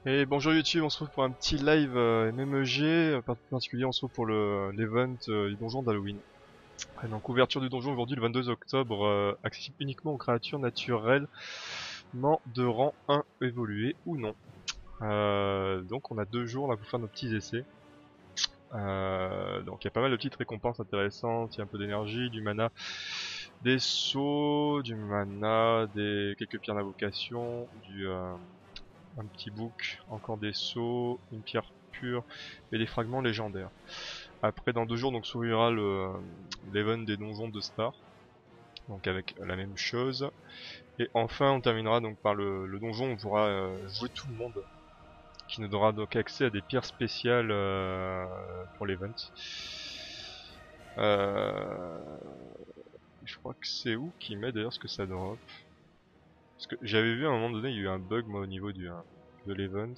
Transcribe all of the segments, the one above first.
Et bonjour YouTube, on se retrouve pour un petit live MMEG, en particulier on se retrouve pour l'event du donjon d'Halloween. Et donc ouverture du donjon aujourd'hui le 22 octobre, accessible uniquement aux créatures naturelles, de rang 1 évolué ou non. Donc on a 2 jours là pour faire nos petits essais. Donc il y a pas mal de petites récompenses intéressantes, il y a un peu d'énergie, du mana, des sauts, du mana, quelques pierres d'invocation, un petit book, encore des sauts, une pierre pure et des fragments légendaires. Après dans 2 jours donc s'ouvrira l'event des donjons de Star, donc avec la même chose. Et enfin on terminera donc par le donjon où on pourra jouer tout le monde, qui nous donnera donc accès à des pierres spéciales pour l'event. Je crois que c'est où qui met d'ailleurs ce que ça drop. Parce que j'avais vu à un moment donné, il y a eu un bug moi au niveau de l'event.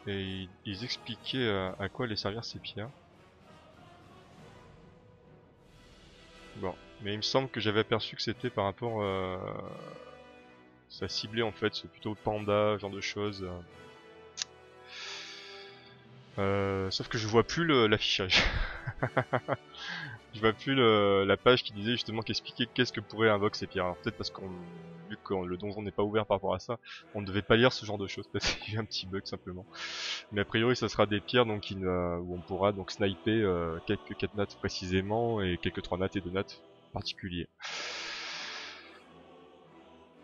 Et ils expliquaient à quoi allaient servir ces pierres. Bon, mais il me semble que j'avais aperçu que c'était par rapport... ça ciblait en fait, c'est plutôt panda, genre de choses. Sauf que je vois plus l'affichage. Je vois plus la page qui disait justement qu'expliquait qu'est-ce que pourrait invoquer ces pierres. Alors peut-être parce vu que le donjon n'est pas ouvert par rapport à ça, on ne devait pas lire ce genre de choses. Peut-être qu'il y a eu un petit bug simplement. Mais a priori ça sera des pierres donc où on pourra donc sniper quelques 4 nattes précisément et quelques 3 nattes et 2 nattes particuliers.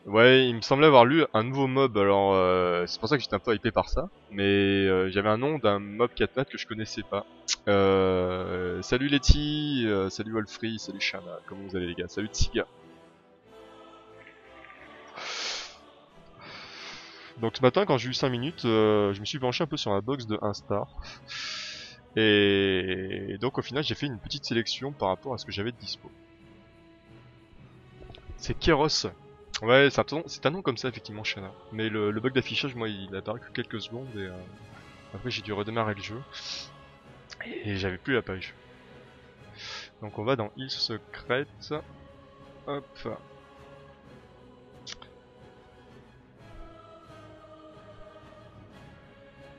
Ouais, il me semblait avoir lu un nouveau mob, alors c'est pour ça que j'étais un peu hypé par ça, mais j'avais un nom d'un mob 4 nattes que je connaissais pas. Salut Letty, salut Wolfrey, salut Shana, comment vous allez les gars, salut Tsiga. Donc ce matin quand j'ai eu 5 minutes, je me suis penché un peu sur la box de 1 star. Et donc au final j'ai fait une petite sélection par rapport à ce que j'avais de dispo. C'est Keros. Ouais, c'est un nom comme ça effectivement Shana. Mais le bug d'affichage moi il a apparu que quelques secondes et après j'ai dû redémarrer le jeu. Et j'avais plus la page. Donc on va dans île secrète. Hop.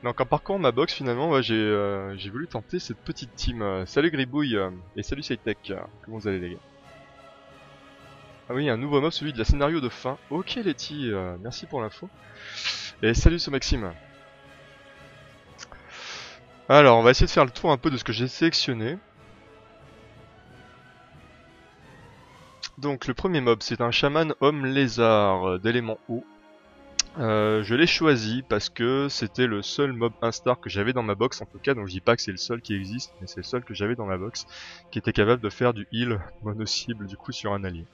Donc en parcourant ma box finalement, ouais, j'ai voulu tenter cette petite team. Salut Gribouille et salut Saytech. Comment vous allez les gars? Ah oui, un nouveau mob, celui de la scénario de fin. Ok Letty, merci pour l'info. Et salut ce Maxime. Alors on va essayer de faire le tour un peu de ce que j'ai sélectionné. Donc le premier mob c'est un chaman homme lézard d'élément eau. Je l'ai choisi parce que c'était le seul mob 1 star que j'avais dans ma box en tout cas, donc je dis pas que c'est le seul qui existe, mais c'est le seul que j'avais dans ma box qui était capable de faire du heal mono-cible du coup sur un allié.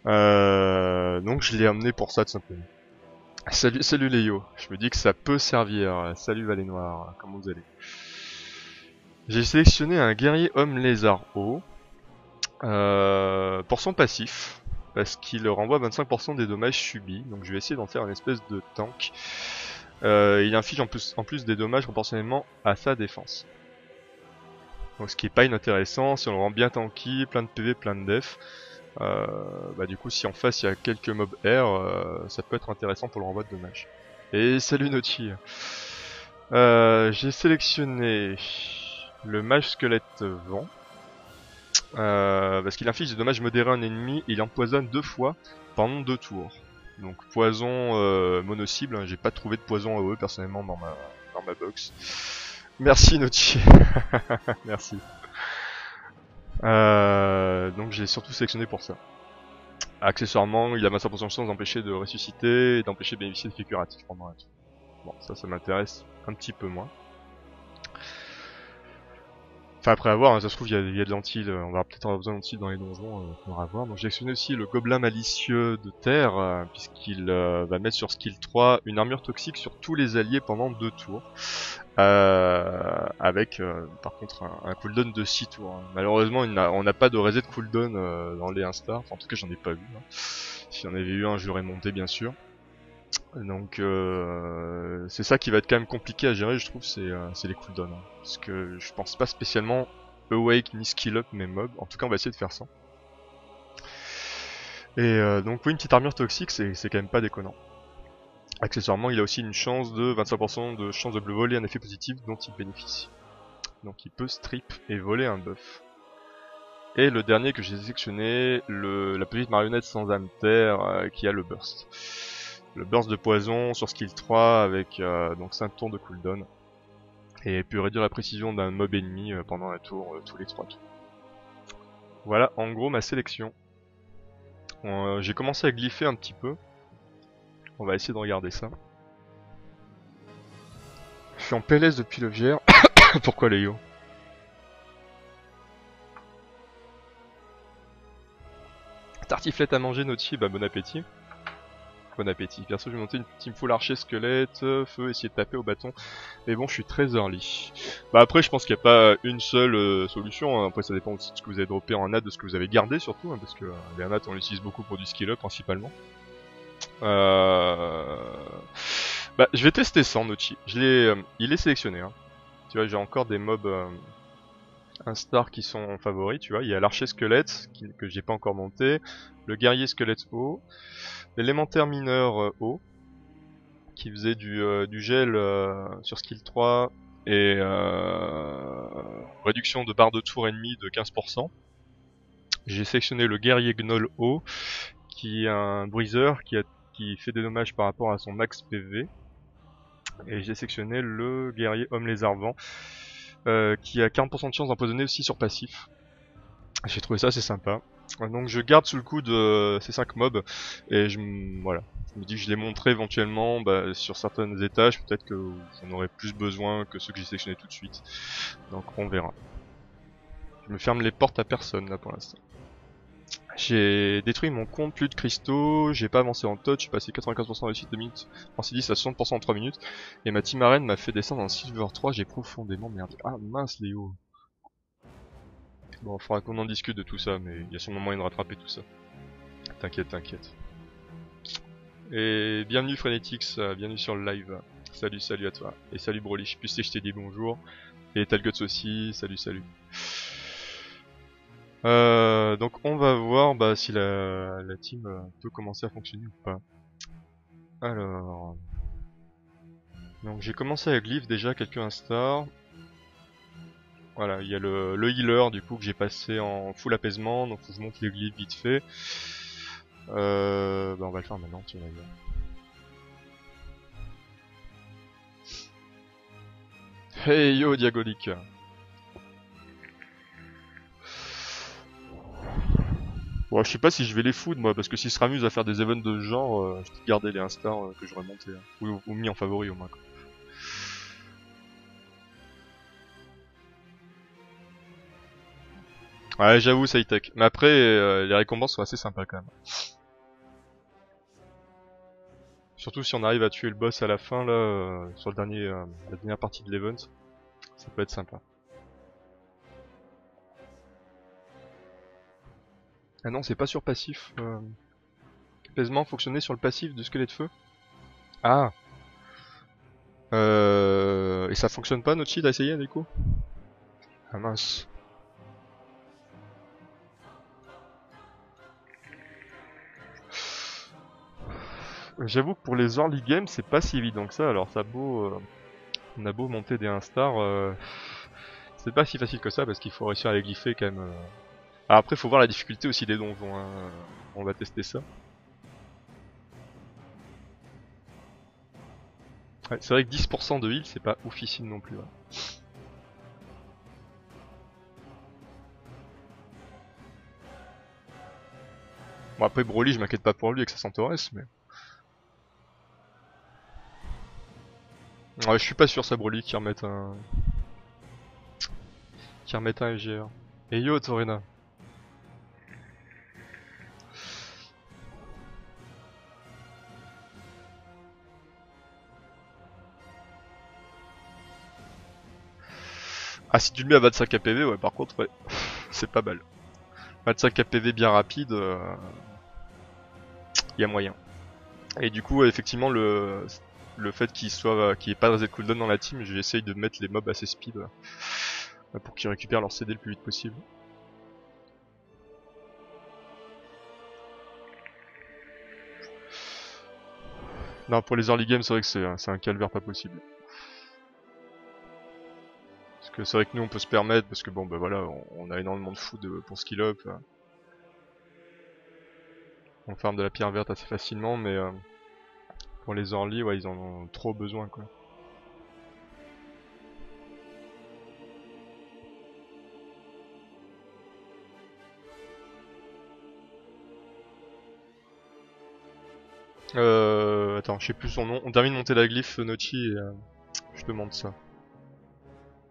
Donc je l'ai amené pour ça tout simplement. Salut Léo, je me dis que ça peut servir. Salut Valet Noir, comment vous allez? J'ai sélectionné un guerrier homme lézard haut pour son passif, parce qu'il renvoie 25% des dommages subis, donc je vais essayer d'en faire une espèce de tank. Il inflige en plus des dommages proportionnellement à sa défense. Donc ce qui est pas inintéressant, si on le rend bien tanky, plein de PV, plein de def, bah du coup si en face il y a quelques mobs air, ça peut être intéressant pour le renvoi de dommages. Et salut Noti. J'ai sélectionné le mage squelette vent. Parce qu'il inflige des dommages modérés à un ennemi et il empoisonne 2 fois pendant 2 tours. Donc poison mono-cible, hein, j'ai pas trouvé de poison AOE personnellement dans ma box. Merci Noti. Merci. Donc j'ai surtout sélectionné pour ça. Accessoirement, il a 25% de chance d'empêcher de ressusciter et d'empêcher de bénéficier d'effets curatifs pendant un tour. Bon, ça m'intéresse un petit peu moins. Enfin après avoir, hein, ça se trouve il y a de lentilles, on va peut-être avoir besoin de lentilles dans les donjons, on va voir. Donc j'ai sélectionné aussi le gobelin malicieux de terre, puisqu'il va mettre sur skill 3 une armure toxique sur tous les alliés pendant 2 tours. Avec par contre un cooldown de 6 tours. Hein. Malheureusement on n'a pas de reset cooldown dans les 1 star, enfin, en tout cas j'en ai pas vu. Hein. Si j'en avais eu un je l'aurais monté bien sûr. Donc c'est ça qui va être quand même compliqué à gérer je trouve, c'est les cooldowns. Hein. Parce que je pense pas spécialement awake ni skill up mes mobs, en tout cas on va essayer de faire ça. Et donc oui une petite armure toxique c'est quand même pas déconnant. Accessoirement, il a aussi une chance de 25% de chance de voler un effet positif dont il bénéficie. Donc il peut strip et voler un buff. Et le dernier que j'ai sélectionné, la petite marionnette sans âme terre qui a le burst. Le burst de poison sur skill 3 avec donc 5 tours de cooldown. Et peut réduire la précision d'un mob ennemi pendant un tour, tous les 3 tours. Voilà en gros ma sélection. J'ai commencé à glypher un petit peu. On va essayer de regarder ça. Je suis en PLS depuis le VR. Pourquoi Léo? Tartiflette à manger, Noti, bah bon appétit. Bon appétit. Perso, je vais monter une team full archer, squelette, feu, essayer de taper au bâton. Mais bon, je suis très early. Bah après, je pense qu'il n'y a pas une seule solution. Hein. Après, ça dépend aussi de ce que vous avez droppé en AD, de ce que vous avez gardé surtout. Hein, parce que les AD, on l'utilise beaucoup pour du skill up principalement. Bah, je vais tester sans Noti. Il est sélectionné. Hein. Tu vois, j'ai encore des mobs un star qui sont favoris, tu vois. Il y a l'archer squelette que j'ai pas encore monté, le guerrier squelette haut, l'élémentaire mineur haut qui faisait du gel sur skill 3 et réduction de barre de tour ennemi de 15%. J'ai sélectionné le guerrier gnoll haut qui est un briseur qui fait des dommages par rapport à son max PV. Et j'ai sélectionné le guerrier homme lézard vent qui a 40% de chance d'empoisonner aussi sur passif. J'ai trouvé ça assez sympa. Donc je garde sous le coude ces 5 mobs et voilà. Je me dis que je les montrerai éventuellement sur certaines étages, peut-être que j'en aurai plus besoin que ceux que j'ai sélectionnés tout de suite. Donc on verra. Je me ferme les portes à personne là pour l'instant. J'ai détruit mon compte, plus de cristaux, j'ai pas avancé en touch, j'ai passé 95% de réussite de minutes en C10 à 60% en 3 minutes. Et ma team arène m'a fait descendre en Silver 3, j'ai profondément merdé. Ah mince Léo. Bon, faudra qu'on en discute de tout ça, mais il y a sûrement moyen de rattraper tout ça. T'inquiète, t'inquiète. Et bienvenue Frenetics, bienvenue sur le live. Salut, salut à toi. Et salut Broly, je sais plus si je t'ai dit bonjour. Et Talguts aussi, salut, salut. Donc on va voir si la team peut commencer à fonctionner ou pas. Alors... Donc j'ai commencé à glyph déjà quelques instars. Voilà, il y a le healer du coup que j'ai passé en full apaisement, donc faut que je monte les glyphes vite fait. On va le faire maintenant, tu vas voir. Hey yo Diagolique. Bon, je sais pas si je vais les foutre moi, parce que s'ils se ramusent à faire des events de ce genre, je peux garder les instars que j'aurais monté, hein. Ou mis en favori au moins quoi. Ouais, j'avoue, ça tech. Mais après, les récompenses sont assez sympas quand même. Surtout si on arrive à tuer le boss à la fin, là, sur la dernière partie de l'event. Ça peut être sympa. Ah non, c'est pas sur passif. Apaisement fonctionnait sur le passif du squelette feu. Ah. Et ça fonctionne pas, Nochi, t'as essayé du coup? Ah mince. J'avoue que pour les early games, c'est pas si évident que ça. Alors on a beau monter des instars, c'est pas si facile que ça parce qu'il faut réussir à les glypher quand même. Alors après, faut voir la difficulté aussi des donjons. Hein. On va tester ça. Ouais, c'est vrai que 10% de heal, c'est pas oufissime non plus. Ouais. Bon après Broly, je m'inquiète pas pour lui avec sa Centaurès, mais... Ouais, je suis pas sûr ça Broly qui remette un... FGR. Et yo Torena. Ah si tu le mets à 25 APV, ouais par contre ouais, c'est pas mal. 25 APV bien rapide, y a moyen. Et du coup effectivement le fait qu'il ait pas de reset cooldown dans la team, j'essaye de mettre les mobs assez speed pour qu'ils récupèrent leur CD le plus vite possible. Non, pour les early games, c'est vrai que c'est un calvaire pas possible. Parce que c'est vrai que nous on peut se permettre, parce que bon bah voilà, on a énormément de food pour skill up. On farm de la pierre verte assez facilement, mais pour les early, ouais, ils en ont trop besoin quoi. Attends, je sais plus son nom. On termine de monter la glyphe Nochi et je te montre ça.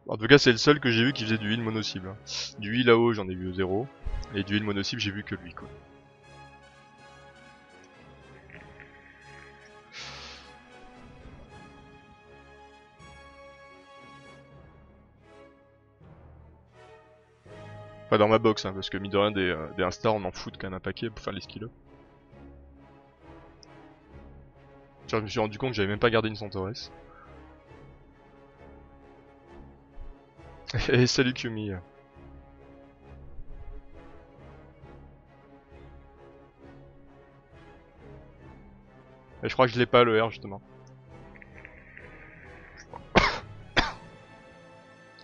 En tout cas, c'est le seul que j'ai vu qui faisait du heal mono-cible. Hein. Du heal là-haut, j'en ai vu 0. Et du heal mono-cible, j'ai vu que lui quoi. Enfin, dans ma box, hein, parce que mine de rien, des instars, on en fout quand même un paquet pour faire les skills up. Tiens, je me suis rendu compte que j'avais même pas gardé une Centaurès. Et salut Kumi. Et je crois que je l'ai pas le R justement.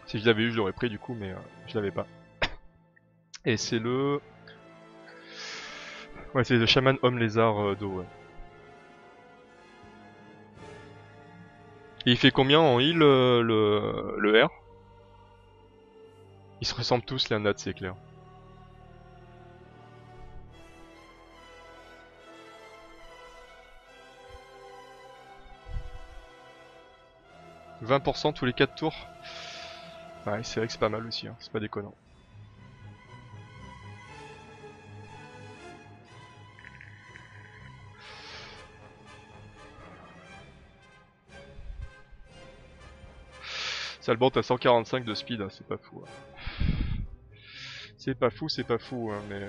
Si je l'avais eu, je l'aurais pris du coup, mais je l'avais pas. Et c'est le... Ouais, c'est le chaman homme lézard d'eau, ouais. Et il fait combien en heal le R? Ils se ressemblent tous les Nats, c'est clair. 20% tous les 4 tours. Ouais, c'est vrai que c'est pas mal aussi, hein. C'est pas déconnant. Salbant à 145 de speed, hein, c'est pas fou. Hein. C'est pas fou, hein, mais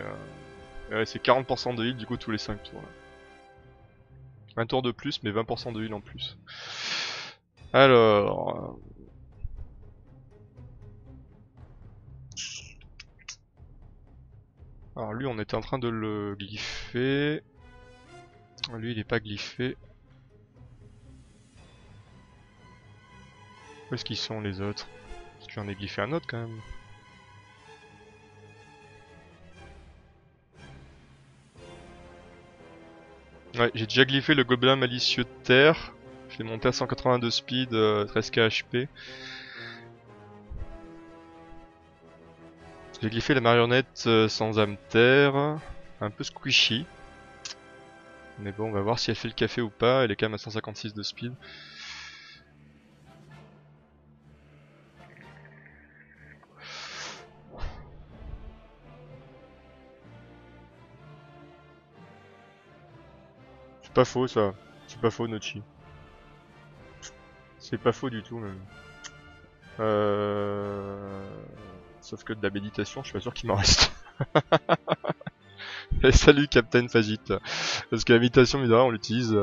ouais, c'est 40% de heal du coup tous les 5 tours. Là. Un tour de plus, mais 20% de heal en plus. Alors... Alors lui, on était en train de le glypher. Lui, il est pas glyphé. Où est-ce qu'ils sont les autres? Parce que j'en ai glyphé un autre quand même. Ouais, j'ai déjà glyphé le gobelin malicieux de terre. Je l'ai monté à 182 speed, 13k HP. J'ai glyphé la marionnette sans âme terre. Un peu squishy. Mais bon, on va voir si elle fait le café ou pas. Elle est quand même à 156 de speed. C'est pas faux ça. C'est pas faux Nochi. C'est pas faux du tout même. Sauf que de la méditation, je suis pas sûr qu'il m'en reste. Et salut Captain Fagit. Parce que la méditation, mais on l'utilise...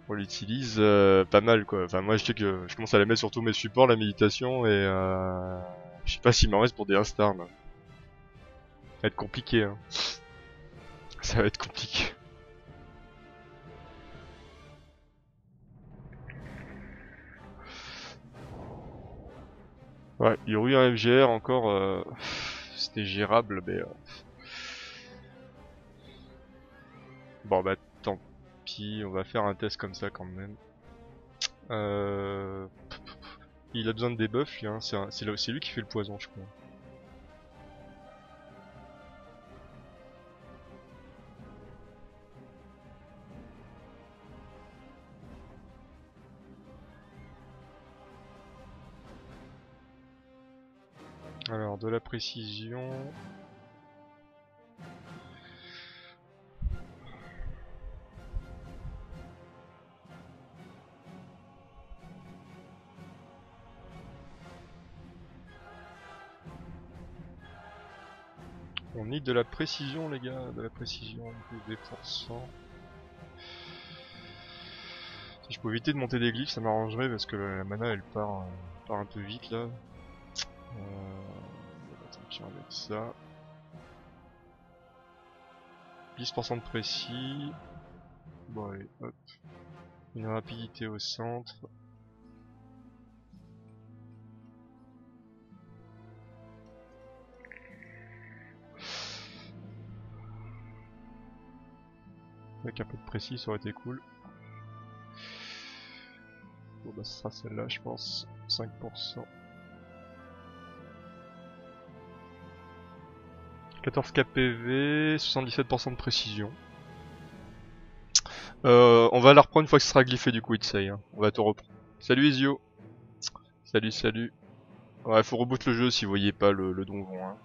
On l'utilise pas mal quoi. Enfin moi je sais que je commence à la mettre sur tous mes supports la méditation et je sais pas s'il m'en reste pour des instars. Ça va être compliqué hein. Ça va être compliqué. Ouais, il y aurait eu un FGR encore, c'était gérable mais... Bon bah tant pis, on va faire un test comme ça quand même. Il a besoin de debuff lui, hein. C'est lui qui fait le poison je crois. Alors de la précision... On need de la précision les gars, de la précision, des pourcents. Si je peux éviter de monter des glyphes ça m'arrangerait parce que la mana elle part un peu vite là. Attends, je vais mettre ça. 10% de précis. Bon allez, hop. Une rapidité au centre. Avec un peu de précis, ça aurait été cool. Bon bah ce sera celle-là je pense. 5%. 14 KPV, 77% de précision. On va la reprendre une fois que ce sera glyphé du coup, Itsei. Hein. On va te reprendre. Salut Ezio. Salut, salut. Ouais, faut reboot le jeu si vous voyez pas le donjon. Hein.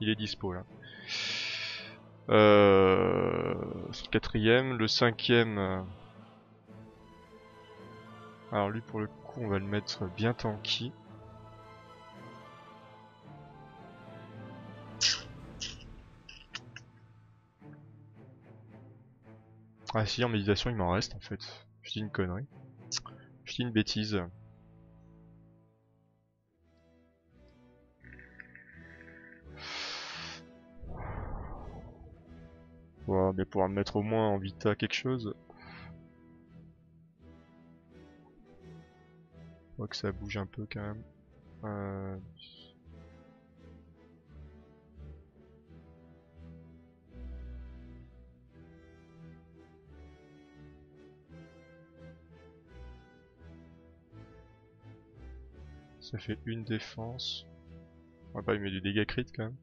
Il est dispo là. C'est le quatrième. Le cinquième. Alors lui pour le coup on va le mettre bien tanky. Ah si, en méditation il m'en reste en fait. Je dis une connerie. Je dis une bêtise. Ouais, mais pouvoir me mettre au moins en vita quelque chose. Faut que ça bouge un peu quand même. Ça fait une défense. Ouais, bah il met du dégât crit quand même.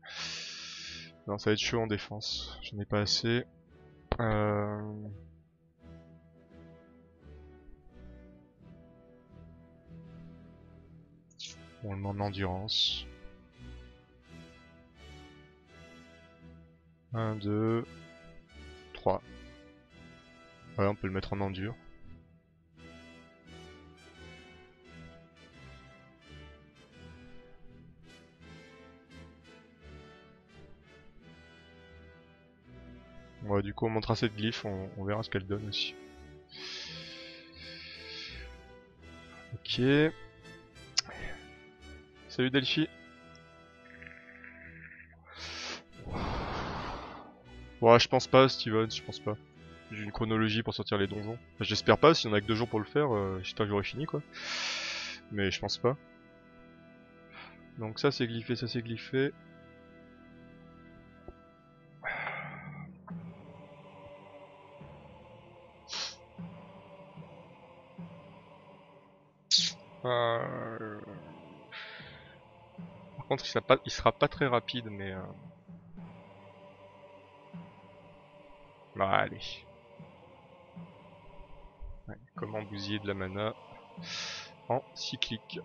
Non, ça va être chaud en défense. J'en ai pas assez. On le met en endurance. 1, 2, 3. Ouais, on peut le mettre en endure. Ouais, du coup on montrera cette glyphe, on verra ce qu'elle donne aussi. Ok. Salut Delphi. Ouais, je pense pas Steven, je pense pas. J'ai une chronologie pour sortir les donjons. Enfin, j'espère pas, si on a que 2 jours pour le faire, j'espère que j'aurai fini quoi. Mais je pense pas. Donc ça c'est glyphé, ça c'est glyphé. Par contre il sera pas très rapide mais... Bah allez. Ouais, comment bousiller de la mana en cyclique.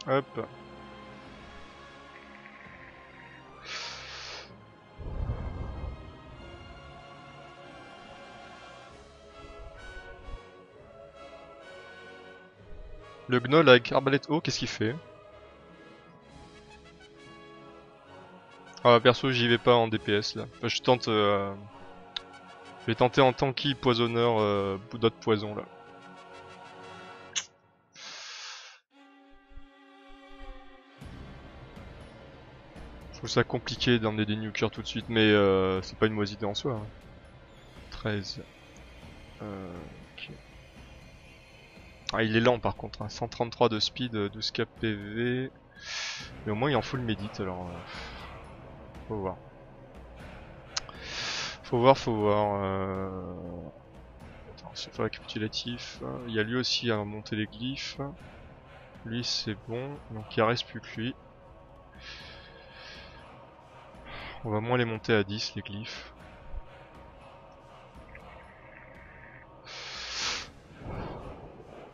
Hop. Le gnoll avec arbalète haut, qu'est-ce qu'il fait? Ah perso j'y vais pas en DPS là. Enfin, je tente... Je vais tenter en tanky poisonneur d'autres poisons là. Je trouve ça compliqué d'emmener des nukers tout de suite, mais c'est pas une mauvaise idée en soi. Hein. 13. Ok. Ah il est lent par contre, hein. 133 de speed, 12 KPV. Mais au moins il en full médite alors... faut voir. Faut voir. Attends, c'est pas récapitulatif. Il y a lui aussi à monter les glyphes. Lui c'est bon, donc il reste plus que lui. On va moins les monter à 10 les glyphes.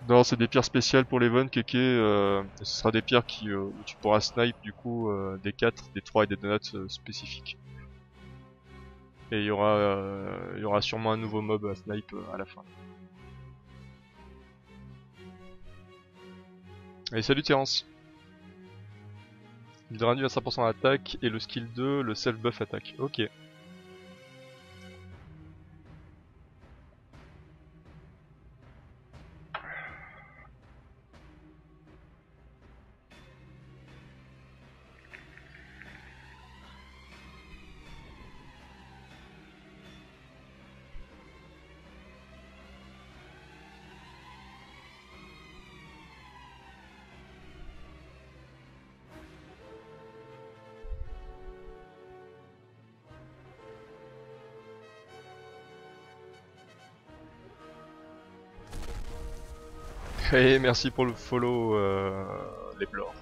Non, c'est des pierres spéciales pour l'event, Keke. Ce sera des pierres où tu pourras snipe du coup des 4, des 3 et des donuts spécifiques. Et il y aura sûrement un nouveau mob à snipe à la fin. Allez, salut Terence. Il réduit à 5% d'attaque et le skill 2, le self buff attaque. Ok. Et merci pour le follow, les blors.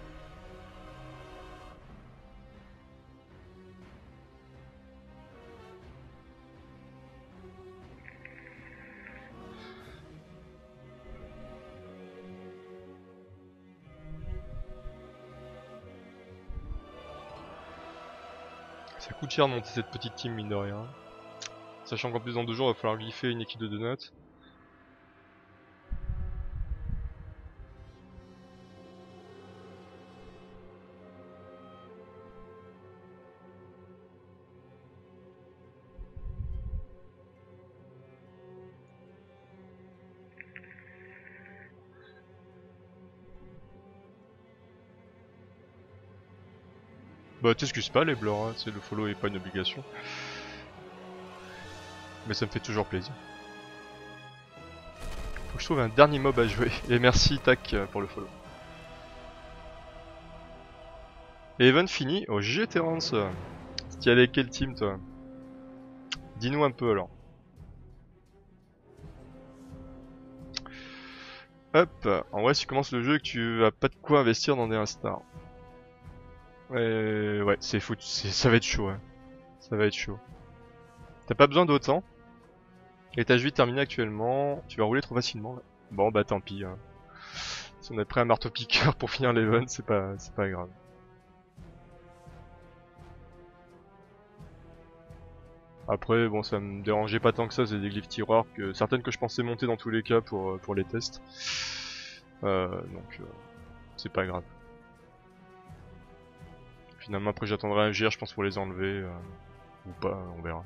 Ça coûte cher de monter cette petite team, mine de rien. Sachant qu'en plus dans 2 jours, il va falloir griffer une équipe de donuts. Bah t'excuses pas les blancs, hein, c'est le follow est pas une obligation. Mais ça me fait toujours plaisir. Faut que je trouve un dernier mob à jouer. Et merci Tac pour le follow. Et event fini. Oh GG Terence. Tu y allais avec quel team toi? Dis-nous un peu alors. Hop, en vrai si tu commences le jeu et que tu as pas de quoi investir dans des Instars. Ouais, c'est fou, ça va être chaud, hein. Ça va être chaud. T'as pas besoin d'autant. Étage 8 terminé actuellement. Tu vas rouler trop facilement là. Bon bah tant pis. Hein. Si on a pris un marteau piqueur pour finir l'event, c'est pas grave. Après, bon, ça me dérangeait pas tant que ça, c'est des glyphes tiroirs, certaines que je pensais monter dans tous les cas pour les tests. Donc, c'est pas grave. Finalement, après, j'attendrai un GR, je pense, pour les enlever, ou pas, on verra.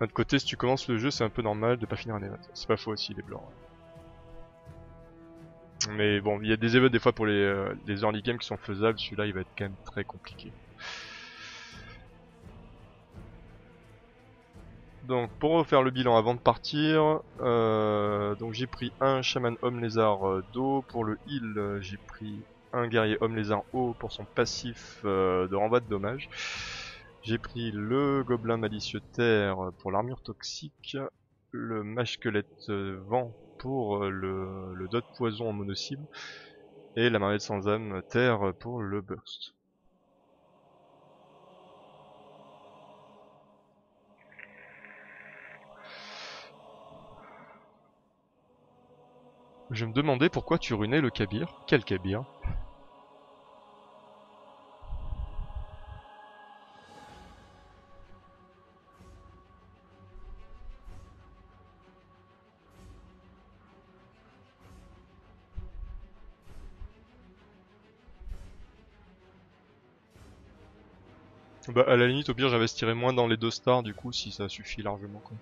D'un autre côté, si tu commences le jeu, c'est un peu normal de pas finir un event. C'est pas faux aussi, les blancs. Mais bon, il y a des events des fois pour les early games qui sont faisables, celui-là, il va être quand même très compliqué. Donc pour refaire le bilan avant de partir, donc j'ai pris un chaman homme lézard d'eau. Pour le heal, j'ai pris un guerrier homme lézard eau pour son passif de renvoi de dommages. J'ai pris le gobelin malicieux terre pour l'armure toxique, le mage squelette vent pour le dot poison en mono-cible, et la marionnette sans âme terre pour le burst. Je me demandais pourquoi tu runais le Kabir. Quel Kabir? Bah à la limite au pire j'investirais moins dans les 2 stars du coup si ça suffit largement quoi.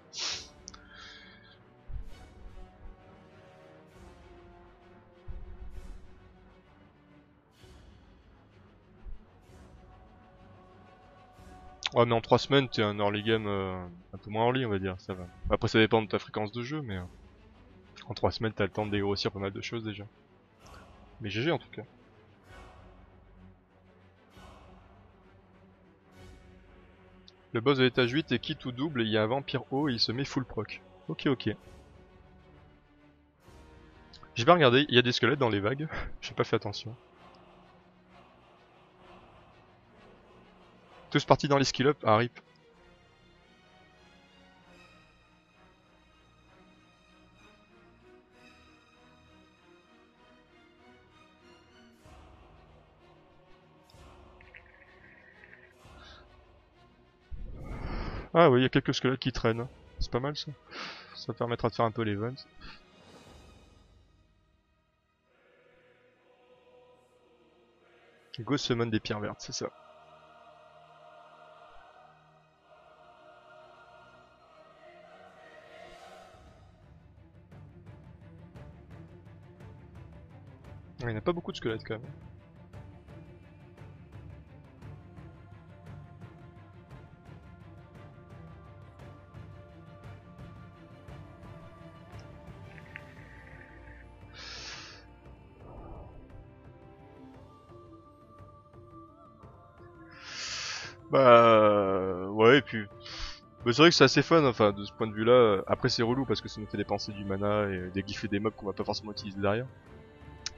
Ouais mais en 3 semaines t'es un early game un peu moins early on va dire, ça va. Après ça dépend de ta fréquence de jeu mais en 3 semaines t'as le temps de dégrossir pas mal de choses déjà. Mais GG en tout cas. Le boss de l'étage 8 est kit ou double et il y a un vampire haut et il se met full proc. Ok. J'ai pas regardé, il y a des squelettes dans les vagues, j'ai pas fait attention. Tous partis dans les skill up, ah rip. Ah oui, il y a quelques squelettes qui traînent. C'est pas mal ça. Ça permettra de faire un peu l'event. Go summon des pierres vertes, c'est ça. Il n'y en a pas beaucoup de squelettes quand même. Bah ouais, et puis bah, c'est vrai que c'est assez fun, enfin de ce point de vue-là. Après c'est relou parce que ça nous fait dépenser du mana et des glyphes et des mobs qu'on va pas forcément utiliser derrière.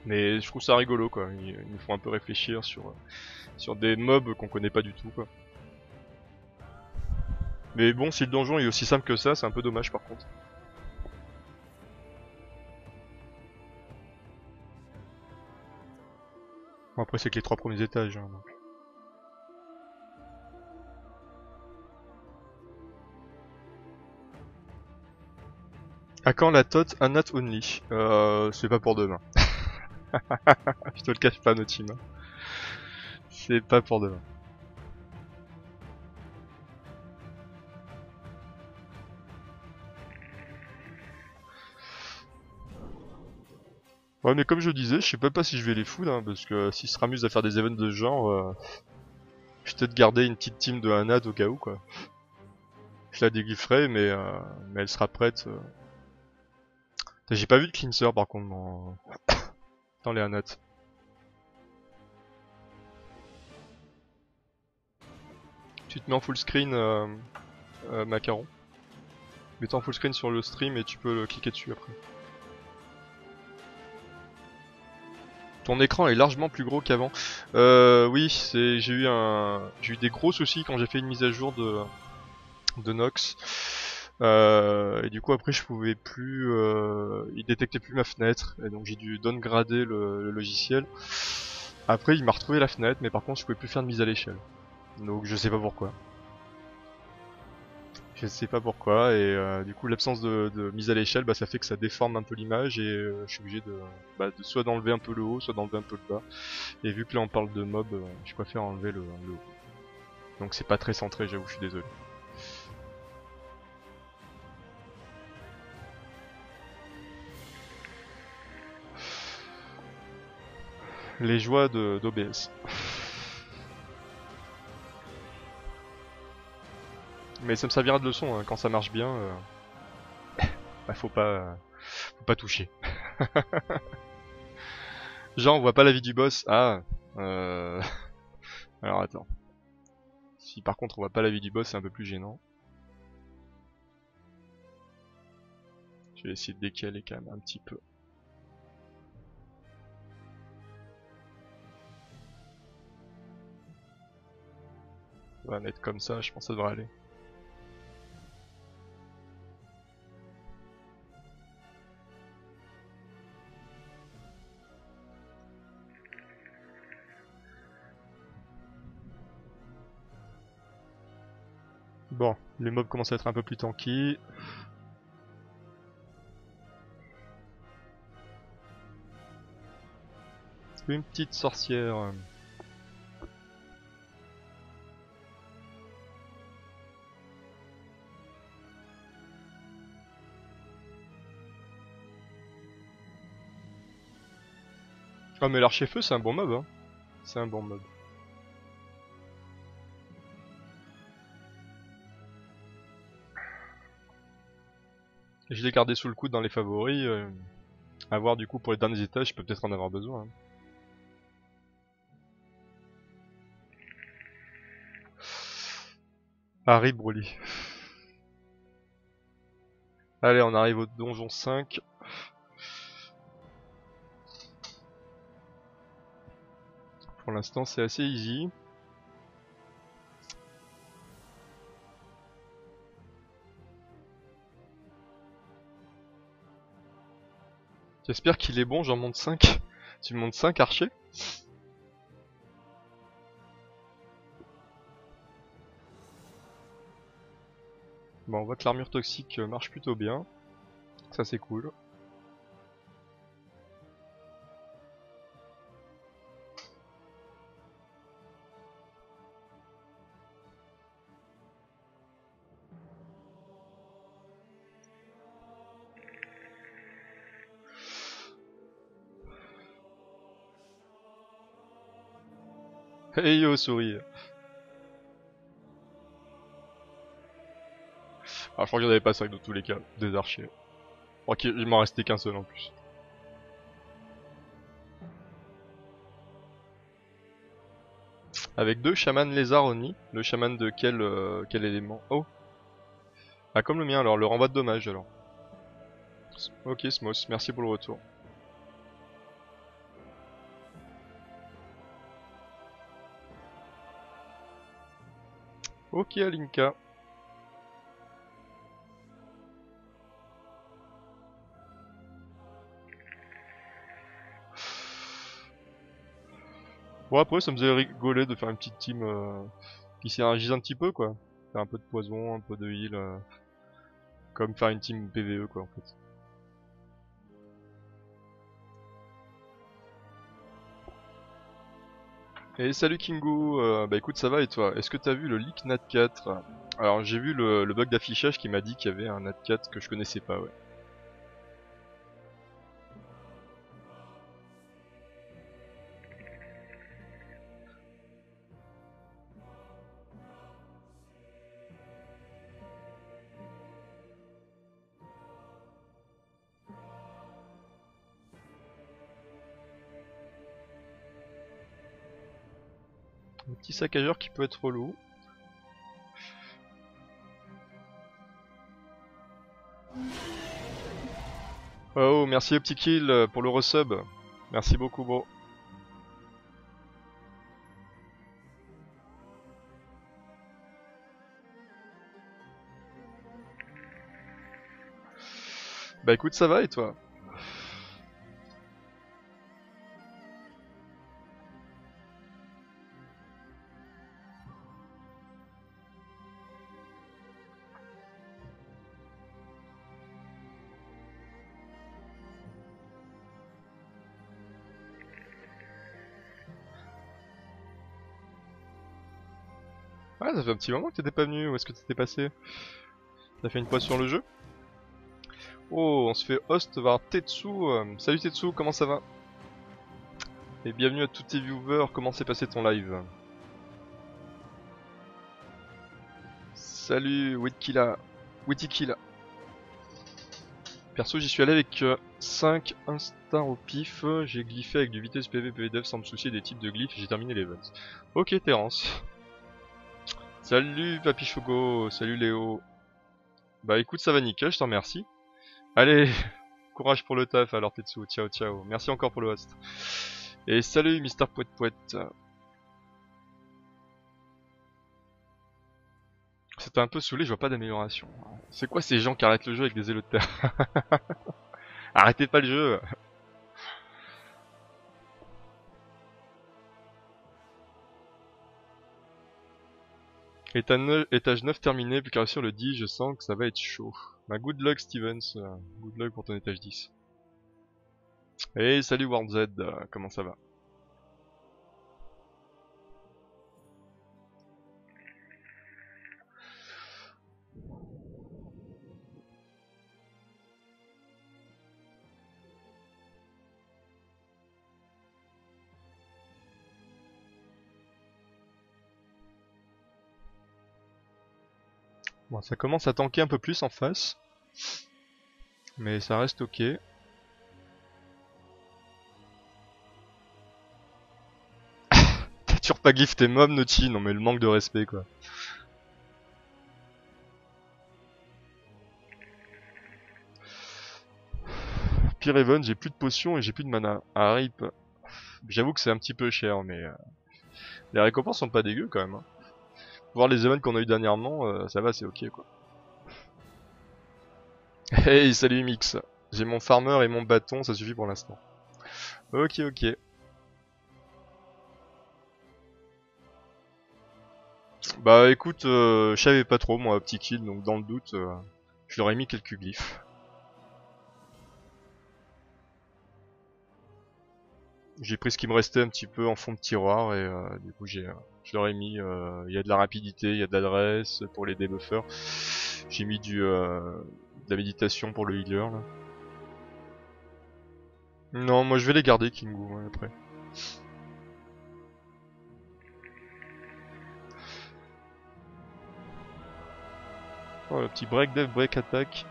Mais je trouve ça rigolo quoi. Ils nous font un peu réfléchir sur des mobs qu'on connaît pas du tout quoi. Mais bon, si le donjon est aussi simple que ça, c'est un peu dommage par contre. Bon, après c'est que les 3 premiers étages. Hein, donc. À quand la tot Anat Only? C'est pas pour demain. Je te le cache pas, Notima. C'est pas pour demain. Ouais, mais comme je disais, je sais pas si je vais les foutre, hein, parce que s'ils se ramusent à faire des events de ce genre, je vais peut-être garder une petite team de Anat au cas où, quoi. Je la dégrifferai, mais elle sera prête. J'ai pas vu de cleanser par contre dans les Anat. Tu te mets en full screen, Macaron. Mets-toi en full screen sur le stream et tu peux cliquer dessus après. Ton écran est largement plus gros qu'avant. Oui, j'ai eu des gros soucis quand j'ai fait une mise à jour de Nox. Et du coup après je pouvais plus, il détectait plus ma fenêtre et donc j'ai dû downgrader le logiciel. Après il m'a retrouvé la fenêtre mais par contre je pouvais plus faire de mise à l'échelle. Donc je sais pas pourquoi. Je sais pas pourquoi et du coup l'absence de mise à l'échelle bah ça fait que ça déforme un peu l'image et je suis obligé de soit d'enlever un peu le haut soit d'enlever un peu le bas. Et vu que là on parle de mob, je préfère enlever le haut. Donc c'est pas très centré, j'avoue, je suis désolé. Les joies d'OBS. Mais ça me servira de leçon, hein, quand ça marche bien, bah, faut pas toucher. Genre on voit pas la vie du boss, ah, euh... alors attends. Si par contre on voit pas la vie du boss c'est un peu plus gênant. Je vais essayer de décaler quand même un petit peu. On va mettre comme ça, je pense que ça devrait aller. Bon, les mobs commencent à être un peu plus tanky. Une petite sorcière. Ah mais l'archer-feu c'est un bon mob, hein. C'est un bon mob. Je l'ai gardé sous le coude dans les favoris. À voir du coup pour les derniers étages, je peux peut-être en avoir besoin. Hein. Harry Broly. Allez, on arrive au donjon 5. Pour l'instant, c'est assez easy. J'espère qu'il est bon, j'en monte 5. Tu montes 5 archers? Bon, on voit que l'armure toxique marche plutôt bien. Ça c'est cool. Hey yo, souris. Ah, je crois qu'il n'y en avait pas 5 dans tous les cas, des archers. Ok, il m'en restait qu'un seul en plus. Avec 2 chamans lézards Oni. Le chaman de quel élément? Oh. Ah, comme le mien alors, le renvoi de dommage alors. Ok Smos, merci pour le retour. Ok Alinka. Bon après ça me faisait rigoler de faire une petite team qui s'énergise un petit peu quoi. Faire un peu de poison, un peu de heal. Comme faire une team PvE quoi en fait. Et salut Kingo, bah écoute ça va et toi? Est-ce que t'as vu le leak Nat 4? Alors j'ai vu le bug d'affichage qui m'a dit qu'il y avait un Nat 4 que je connaissais pas ouais. Un petit saccageur qui peut être relou. Oh merci le petit kill pour le resub. Merci beaucoup bro. Bah écoute ça va et toi? Ouais ça fait un petit moment que t'étais pas venu, où est-ce que t'étais passé? T'as fait une pause sur le jeu? Oh on se fait host vers Tetsu. Salut Tetsu, comment ça va? Et bienvenue à tous tes viewers, comment s'est passé ton live? Salut Witkila. Witikila. Perso j'y suis allé avec 5 instincts au pif, j'ai glyphé avec du vitesse PV PV sans me soucier des types de glyphes et j'ai terminé l'event. Ok Terence. Salut Papichogo, salut Léo. Bah écoute ça va nickel, je t'en remercie. Allez, courage pour le taf alors Tetsu, ciao ciao. Merci encore pour le host. Et salut Mister Pouet Pouet. C'était un peu saoulé, je vois pas d'amélioration. C'est quoi ces gens qui arrêtent le jeu avec des élos de terre? Arrêtez pas le jeu. Étage 9 terminé, plus qu'à réussir le 10, je sens que ça va être chaud. Bah good luck Stevens, good luck pour ton étage 10. Hey salut World Z, comment ça va? Bon ça commence à tanker un peu plus en face. Mais ça reste ok. T'as toujours pas glyph tes mobs Naughty, non mais le manque de respect quoi. Pire Even, j'ai plus de potions et j'ai plus de mana. Ah rip. J'avoue que c'est un petit peu cher mais les récompenses sont pas dégueu quand même. Hein. Voir les events qu'on a eu dernièrement, ça va c'est ok quoi. Hey salut Mix. J'ai mon farmer et mon bâton, ça suffit pour l'instant. Ok ok. Bah écoute, je savais pas trop moi, petit kill, donc dans le doute, je leur ai mis quelques glyphes. J'ai pris ce qui me restait un petit peu en fond de tiroir et du coup je leur ai mis, il y a de la rapidité, il y a de l'adresse pour les debuffers. J'ai mis de la méditation pour le healer là. Non, moi je vais les garder Kingu ouais, après. Oh le petit break dev, break attack.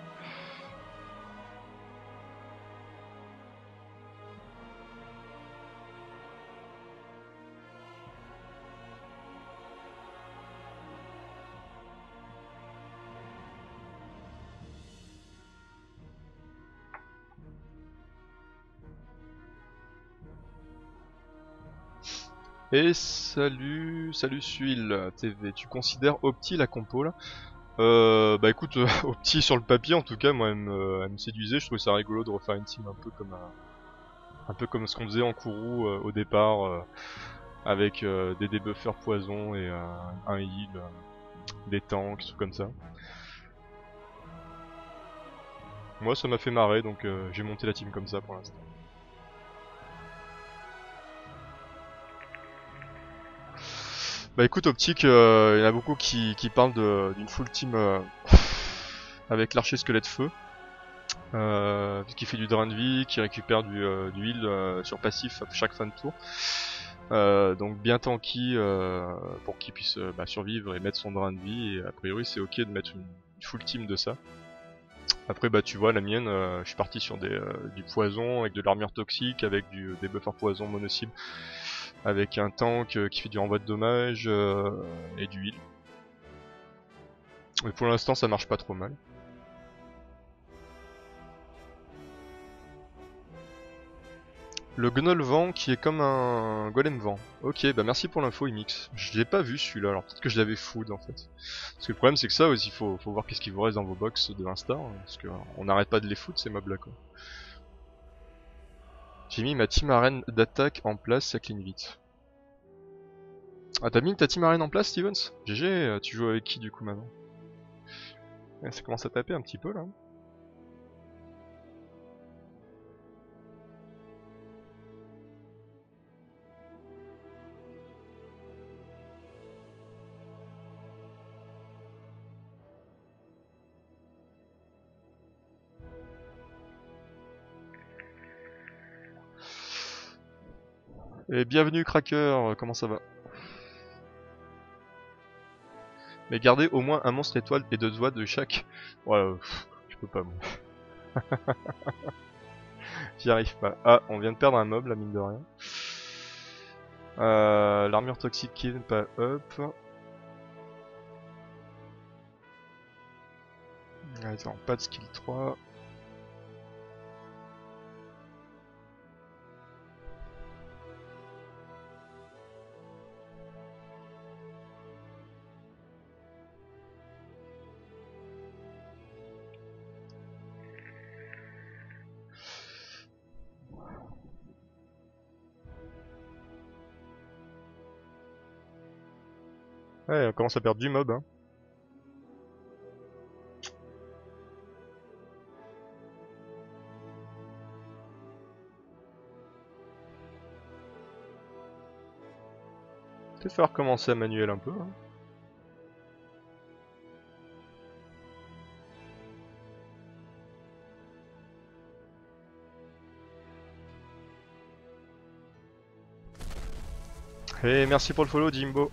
Et salut Suil TV, tu considères Opti la compo là? Bah écoute, Opti sur le papier en tout cas, moi elle me séduisait, je trouvais ça rigolo de refaire une team un peu comme ce qu'on faisait en Kourou au départ, avec des debuffers poison et un heal, des tanks, des trucs comme ça. Moi ça m'a fait marrer donc j'ai monté la team comme ça pour l'instant. Bah écoute Optique, il y en a beaucoup qui parlent d'une full team avec l'archer squelette feu. Qui fait du drain de vie, qui récupère du heal sur passif à chaque fin de tour. Donc bien tanky pour qu'il puisse survivre et mettre son drain de vie. Et a priori c'est ok de mettre une full team de ça. Après bah tu vois la mienne, je suis parti sur du poison avec de l'armure toxique, avec des buffers poison mono-cible, avec un tank qui fait du renvoi de dommages et du heal. Mais pour l'instant ça marche pas trop mal. Le Gnoll vent qui est comme un golem vent. Ok, bah merci pour l'info Imix. Je l'ai pas vu celui-là, alors peut-être que je l'avais food en fait. Parce que le problème c'est que ça aussi, faut voir qu'est-ce qu'il vous reste dans vos box de l'instar, parce qu'on n'arrête pas de les foot ces mobs là quoi. J'ai mis ma team arène d'attaque en place, ça clean vite. Ah t'as mis ta team arène en place Stevens? GG, tu joues avec qui du coup maintenant? Ouais, ça commence à taper un petit peu là. Et bienvenue Cracker, comment ça va? Mais gardez au moins un monstre étoile et 2 doigts de chaque. Ouais, je peux pas moi. J'y arrive pas. Ah, on vient de perdre un mob, la mine de rien. L'armure toxique kill, pas up. Attends, pas de skill 3. Ouais, on commence à perdre du mob. Hein. Peut-être falloir commencer à manuel un peu. Hein. Et merci pour le follow, Jimbo.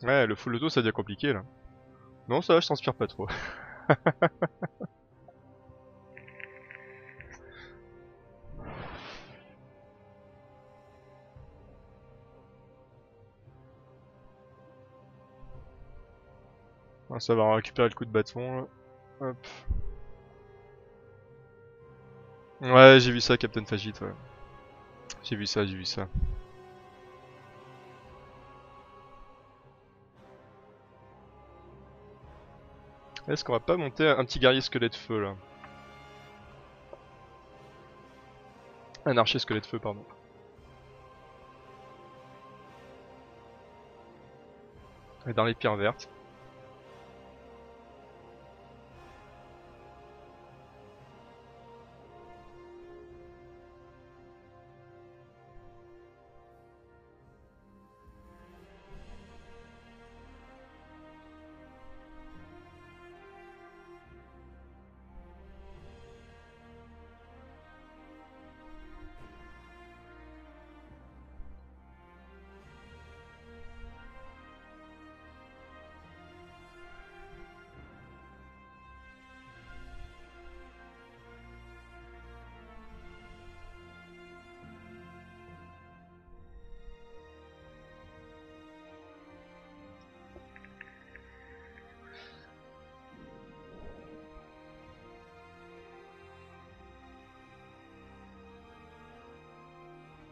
Ouais, le full auto ça devient compliqué là. Non, ça va, je transpire pas trop. Ah, ça va récupérer le coup de bâton là. Hop. Ouais, j'ai vu ça, Captain Fagit, ouais. J'ai vu ça, j'ai vu ça. Est-ce qu'on va pas monter un petit guerrier squelette feu là? Un archer squelette feu, pardon. Et dans les pierres vertes.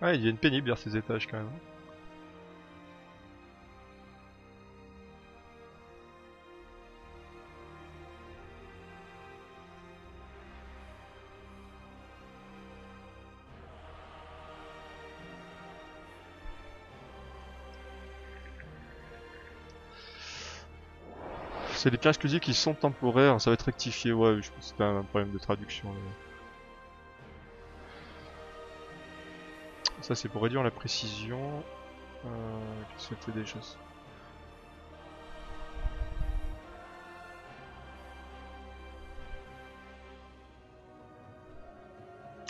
Ouais, ils deviennent pénibles vers ces étages quand même. C'est les pierres exclusives qui sont temporaires, ça va être rectifié, ouais, je pense que c'était un problème de traduction. Là. Ça c'est pour réduire la précision. Qu'est-ce que c'était déjà ça?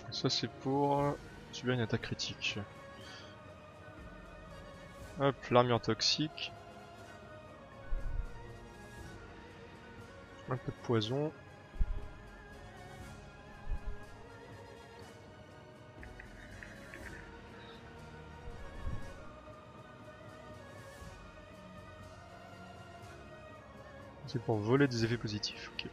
Ça c'est pour subir une attaque critique. Hop, l'armure toxique. Un peu de poison. C'est pour voler des effets positifs, ok.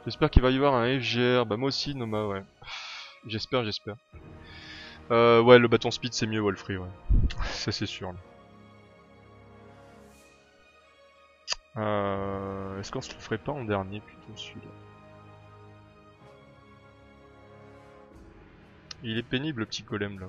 J'espère qu'il va y avoir un FGR, bah moi aussi Noma, ouais. J'espère, j'espère. Ouais, le bâton speed c'est mieux Wolfrey, ouais. Ça c'est sûr. Est-ce qu'on se le ferait pas en dernier plutôt celui-là? Il est pénible le petit golem là.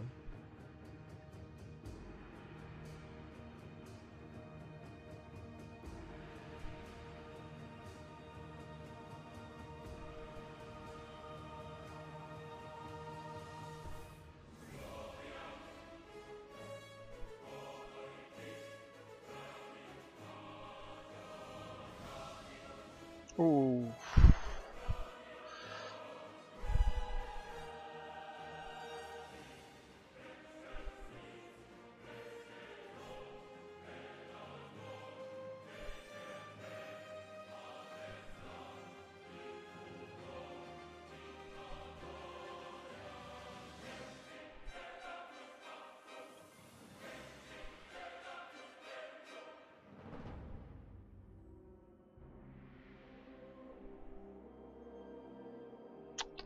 Oh.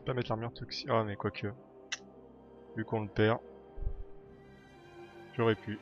Pas mettre l'armure toxique. Ah mais quoique. Vu qu'on le perd. J'aurais pu.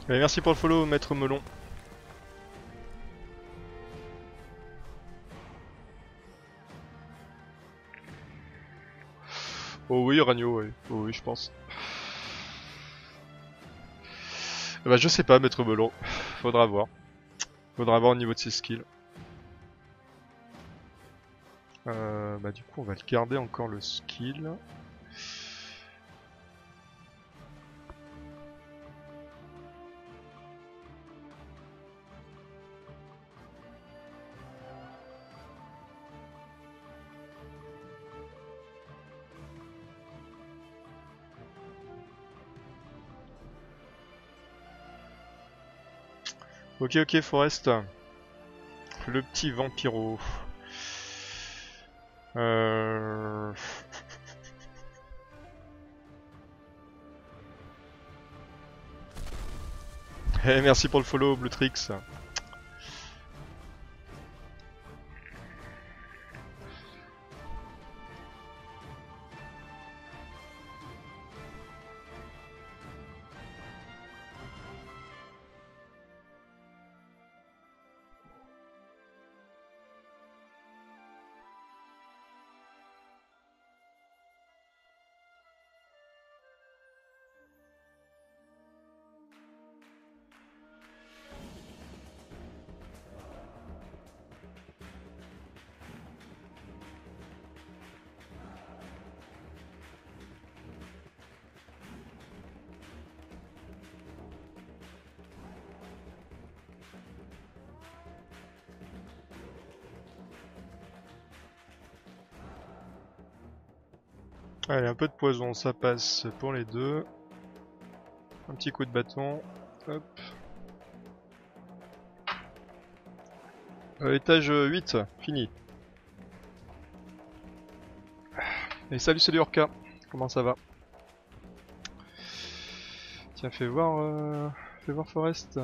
Et merci pour le follow, maître Melon. Oh oui, Ragno, ouais. Oh oui, je pense. Bah je sais pas, maître Melon. Faudra voir. Faudra voir au niveau de ses skills. Bah du coup on va le garder encore le skill. Ok ok Forest. Le petit vampiro. Eh, merci pour le follow Bluetrix. Allez, un peu de poison, ça passe pour les deux. Un petit coup de bâton. Hop. Étage 8, fini. Et salut Orca, comment ça va? Tiens, fais voir Forest.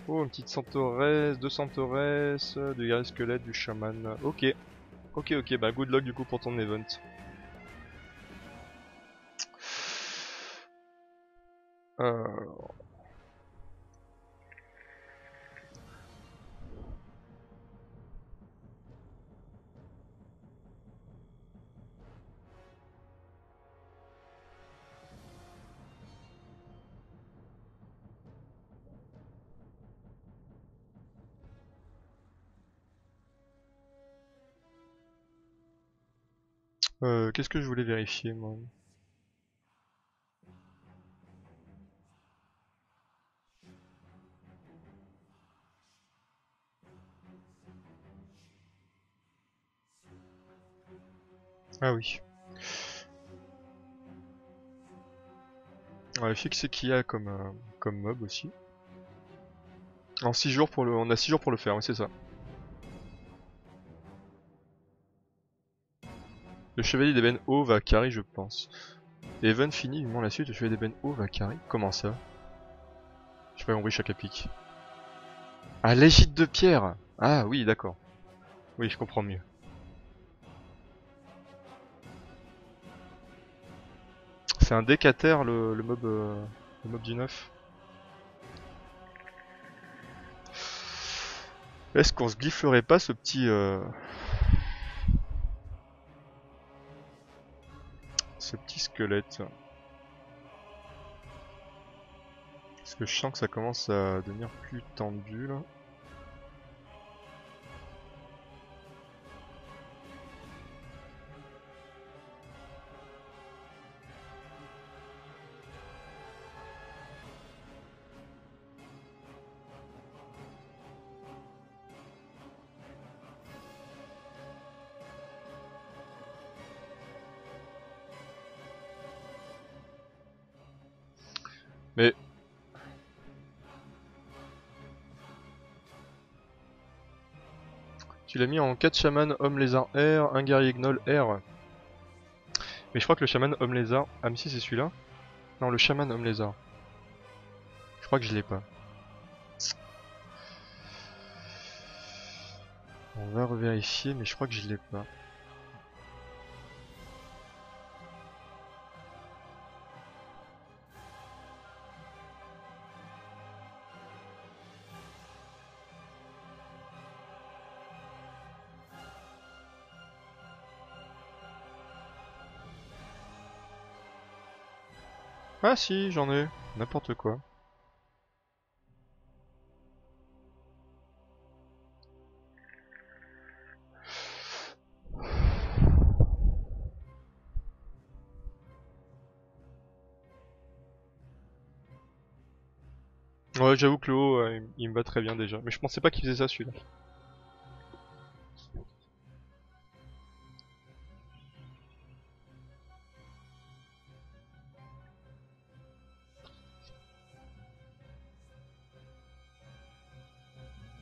Oh, une petite Centaurès, deux Centaurès, du guerrier squelette, du chaman. Ok, ok, bah good luck du coup pour ton event. Qu'est-ce que je voulais vérifier moi? Ah oui. On va vérifier ce qu'il y a comme mob aussi. En 6 jours pour le. On a 6 jours pour le faire, oui c'est ça. Le chevalier d'ébène haut va carry je pense. Event fini, vivement la suite, le chevalier d'ébène haut va carry. Comment ça? J'ai pas compris chaque pique. Ah, l'égide de pierre! Ah oui, d'accord. Oui, je comprends mieux. C'est un décater le mob du 9. Est-ce qu'on se giflerait pas ce petit squelette? Parce que je sens que ça commence à devenir plus tendu là. Mais tu l'as mis en 4 chaman homme lézard R, un guerrier gnoll R. Mais je crois que le chaman homme lézard. Ah mais si c'est celui-là. Non, le chaman homme lézard. Je crois que je l'ai pas. On va revérifier, mais je crois que je l'ai pas. Ah si, j'en ai. N'importe quoi. Ouais, j'avoue que le haut, il me va très bien déjà. Mais je pensais pas qu'il faisait ça celui-là.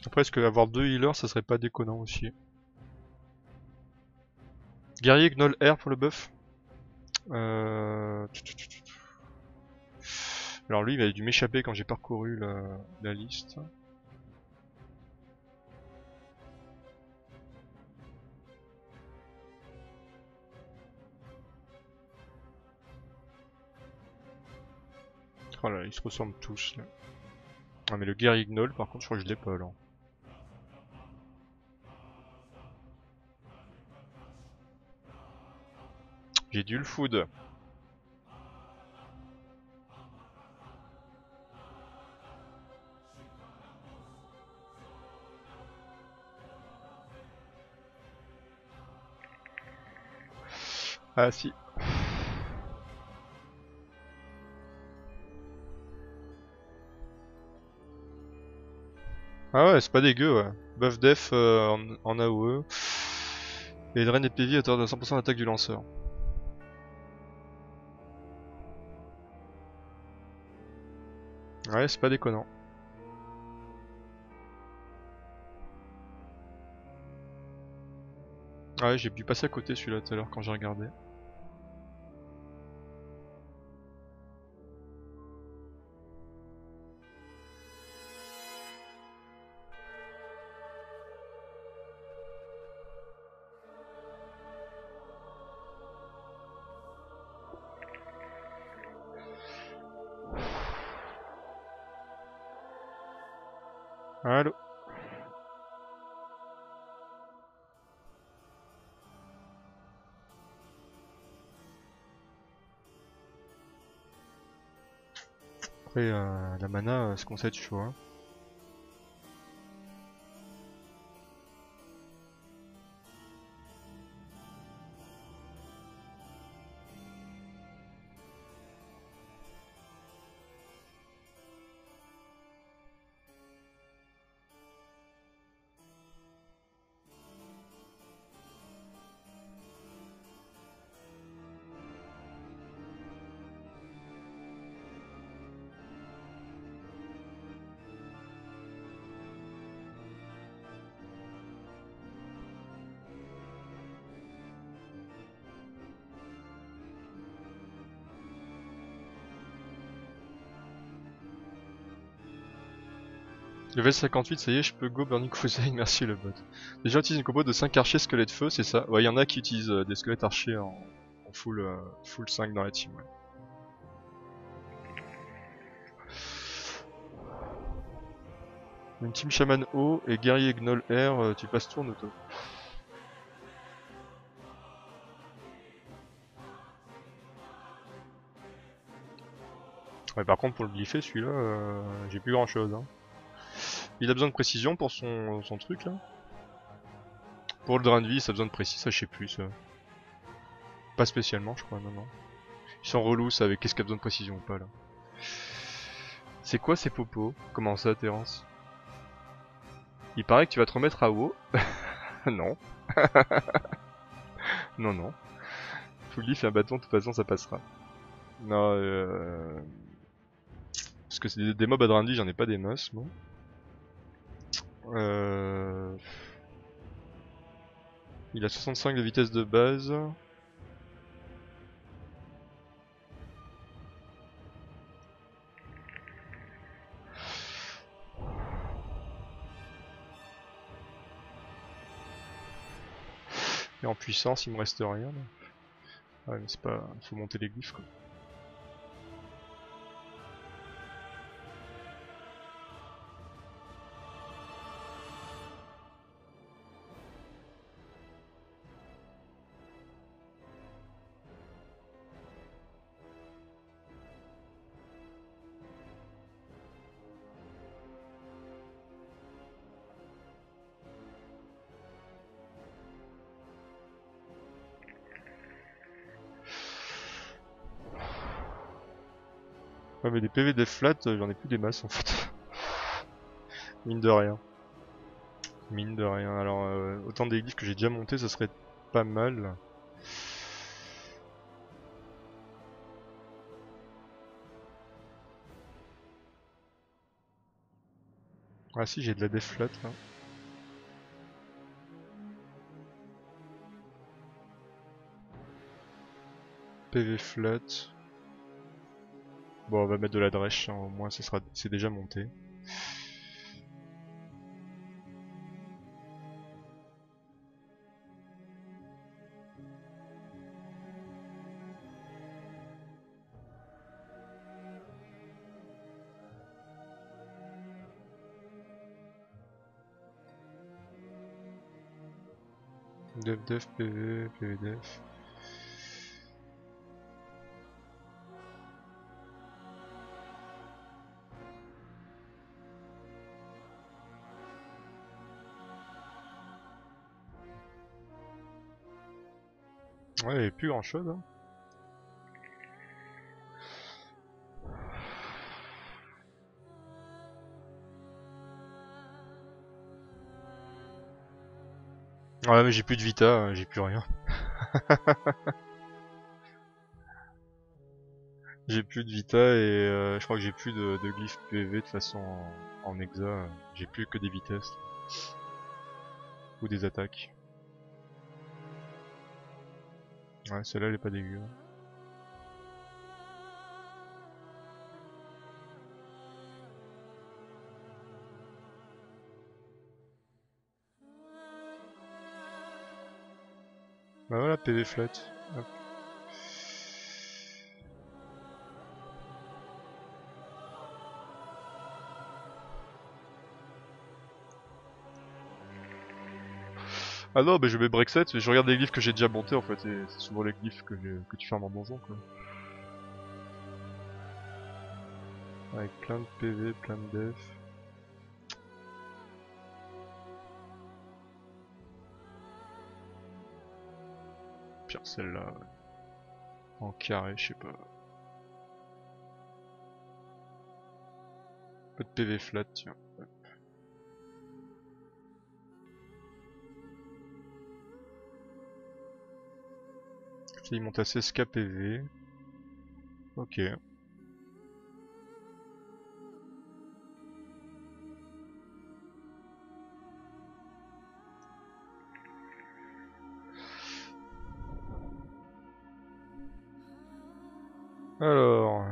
Après, est-ce que avoir 2 healers, ça serait pas déconnant aussi? Guerrier Gnoll R pour le buff. Euh... Alors lui, il avait dû m'échapper quand j'ai parcouru la liste. Oh là, ils se ressemblent tous là. Ah mais le guerrier Gnoll, par contre, je crois que je l'ai pas là. J'ai du food. Ah si. Ah ouais, c'est pas dégueu, ouais. Buff def en AOE. Et drain et PV à hauteur de 100% d'attaque du lanceur. Ouais, c'est pas déconnant. Ouais, j'ai dû passer à côté celui-là tout à l'heure quand j'ai regardé. Allô. Après, la mana, c'est qu'on sait être chaud, hein. Level 58, ça y est, je peux go Burning Crusade, merci le bot. Les gens utilisent une combo de 5 archers squelettes feu, c'est ça? Ouais, il y en a qui utilisent des squelettes archers en full 5 dans la team, ouais. Une team Shaman O et guerrier Gnoll R, tu passes tour auto. Ouais, par contre, pour le glypher, celui-là, j'ai plus grand chose, hein. Il a besoin de précision pour son truc là. Pour le drain de vie, ça a besoin de précis, ça je sais plus. Ça. Pas spécialement, je crois, non, non. Ils sont relous, ça, avec qu'est-ce qu'il a besoin de précision ou pas là. C'est quoi ces popos? Comment ça, Terence? Il paraît que tu vas te remettre à WoW. Non. Non, non. Full leaf et un bâton, de toute façon, ça passera. Non, parce que c'est des mobs à drain de vie, j'en ai pas des masses, moi. Il a 65 de vitesse de base. Et en puissance, il me reste rien. Là. Ouais, mais c'est pas. Faut monter les glyphes quoi. Ouais, mais des PV des flats, j'en ai plus des masses en fait. Mine de rien. Mine de rien. Alors, autant des glyphes que j'ai déjà monté, ça serait pas mal. Ah si, j'ai de la def flat là. PV flat. Bon, on va mettre de la drèche, hein, au moins c'est déjà monté. Def PV, PV def. Ouais, il n'y avait plus grand chose. Hein. Ouais, mais j'ai plus de vita, j'ai plus rien. J'ai plus de vita et je crois que j'ai plus de glyphes PV de toute façon en hexa. J'ai plus que des vitesses ou des attaques. Ouais, celle-là elle est pas dégueu. Bah voilà, PV flat. Hop. Ah non, bah je mets break set, mais je regarde les glyphes que j'ai déjà montés en fait, et c'est souvent les glyphes que tu fermes en donjon quoi. Avec plein de PV, plein de def. Pire celle-là, ouais. En carré, je sais pas. Peu de PV flat, tiens. Il monte à 16k PV. Ok. Alors...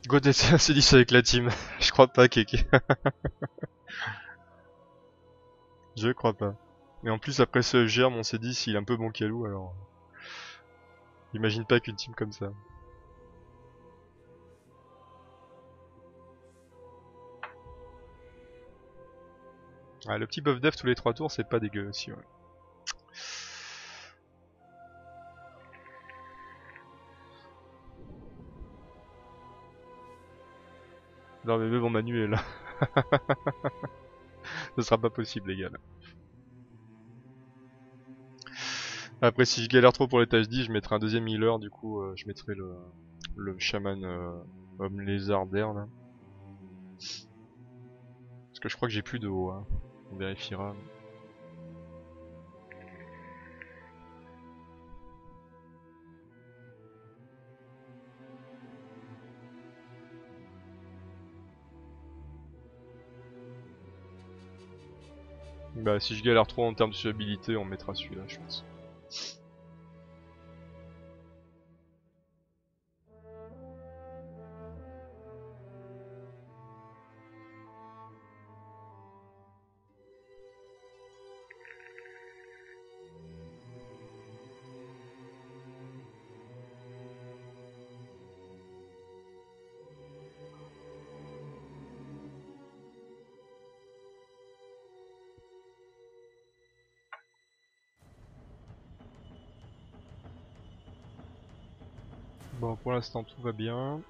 God c'est 10 avec la team. Je crois pas, Keke. Je crois pas. Et en plus, après ce germe, on s'est dit s'il est un peu bon calou, alors... Imagine pas qu'une team comme ça. Ah, le petit buff def tous les 3 tours, c'est pas dégueu aussi, ouais. Non mais bon, Manu est là. Ce sera pas possible, les gars. Là. Après, si je galère trop pour les tâches 10, je mettrai un deuxième healer, du coup, je mettrai le chaman homme lézard d'air, là. Parce que je crois que j'ai plus de haut, hein. On vérifiera. Bah, si je galère trop en termes de fiabilité, on mettra celui-là, je pense. Bon, pour l'instant tout va bien.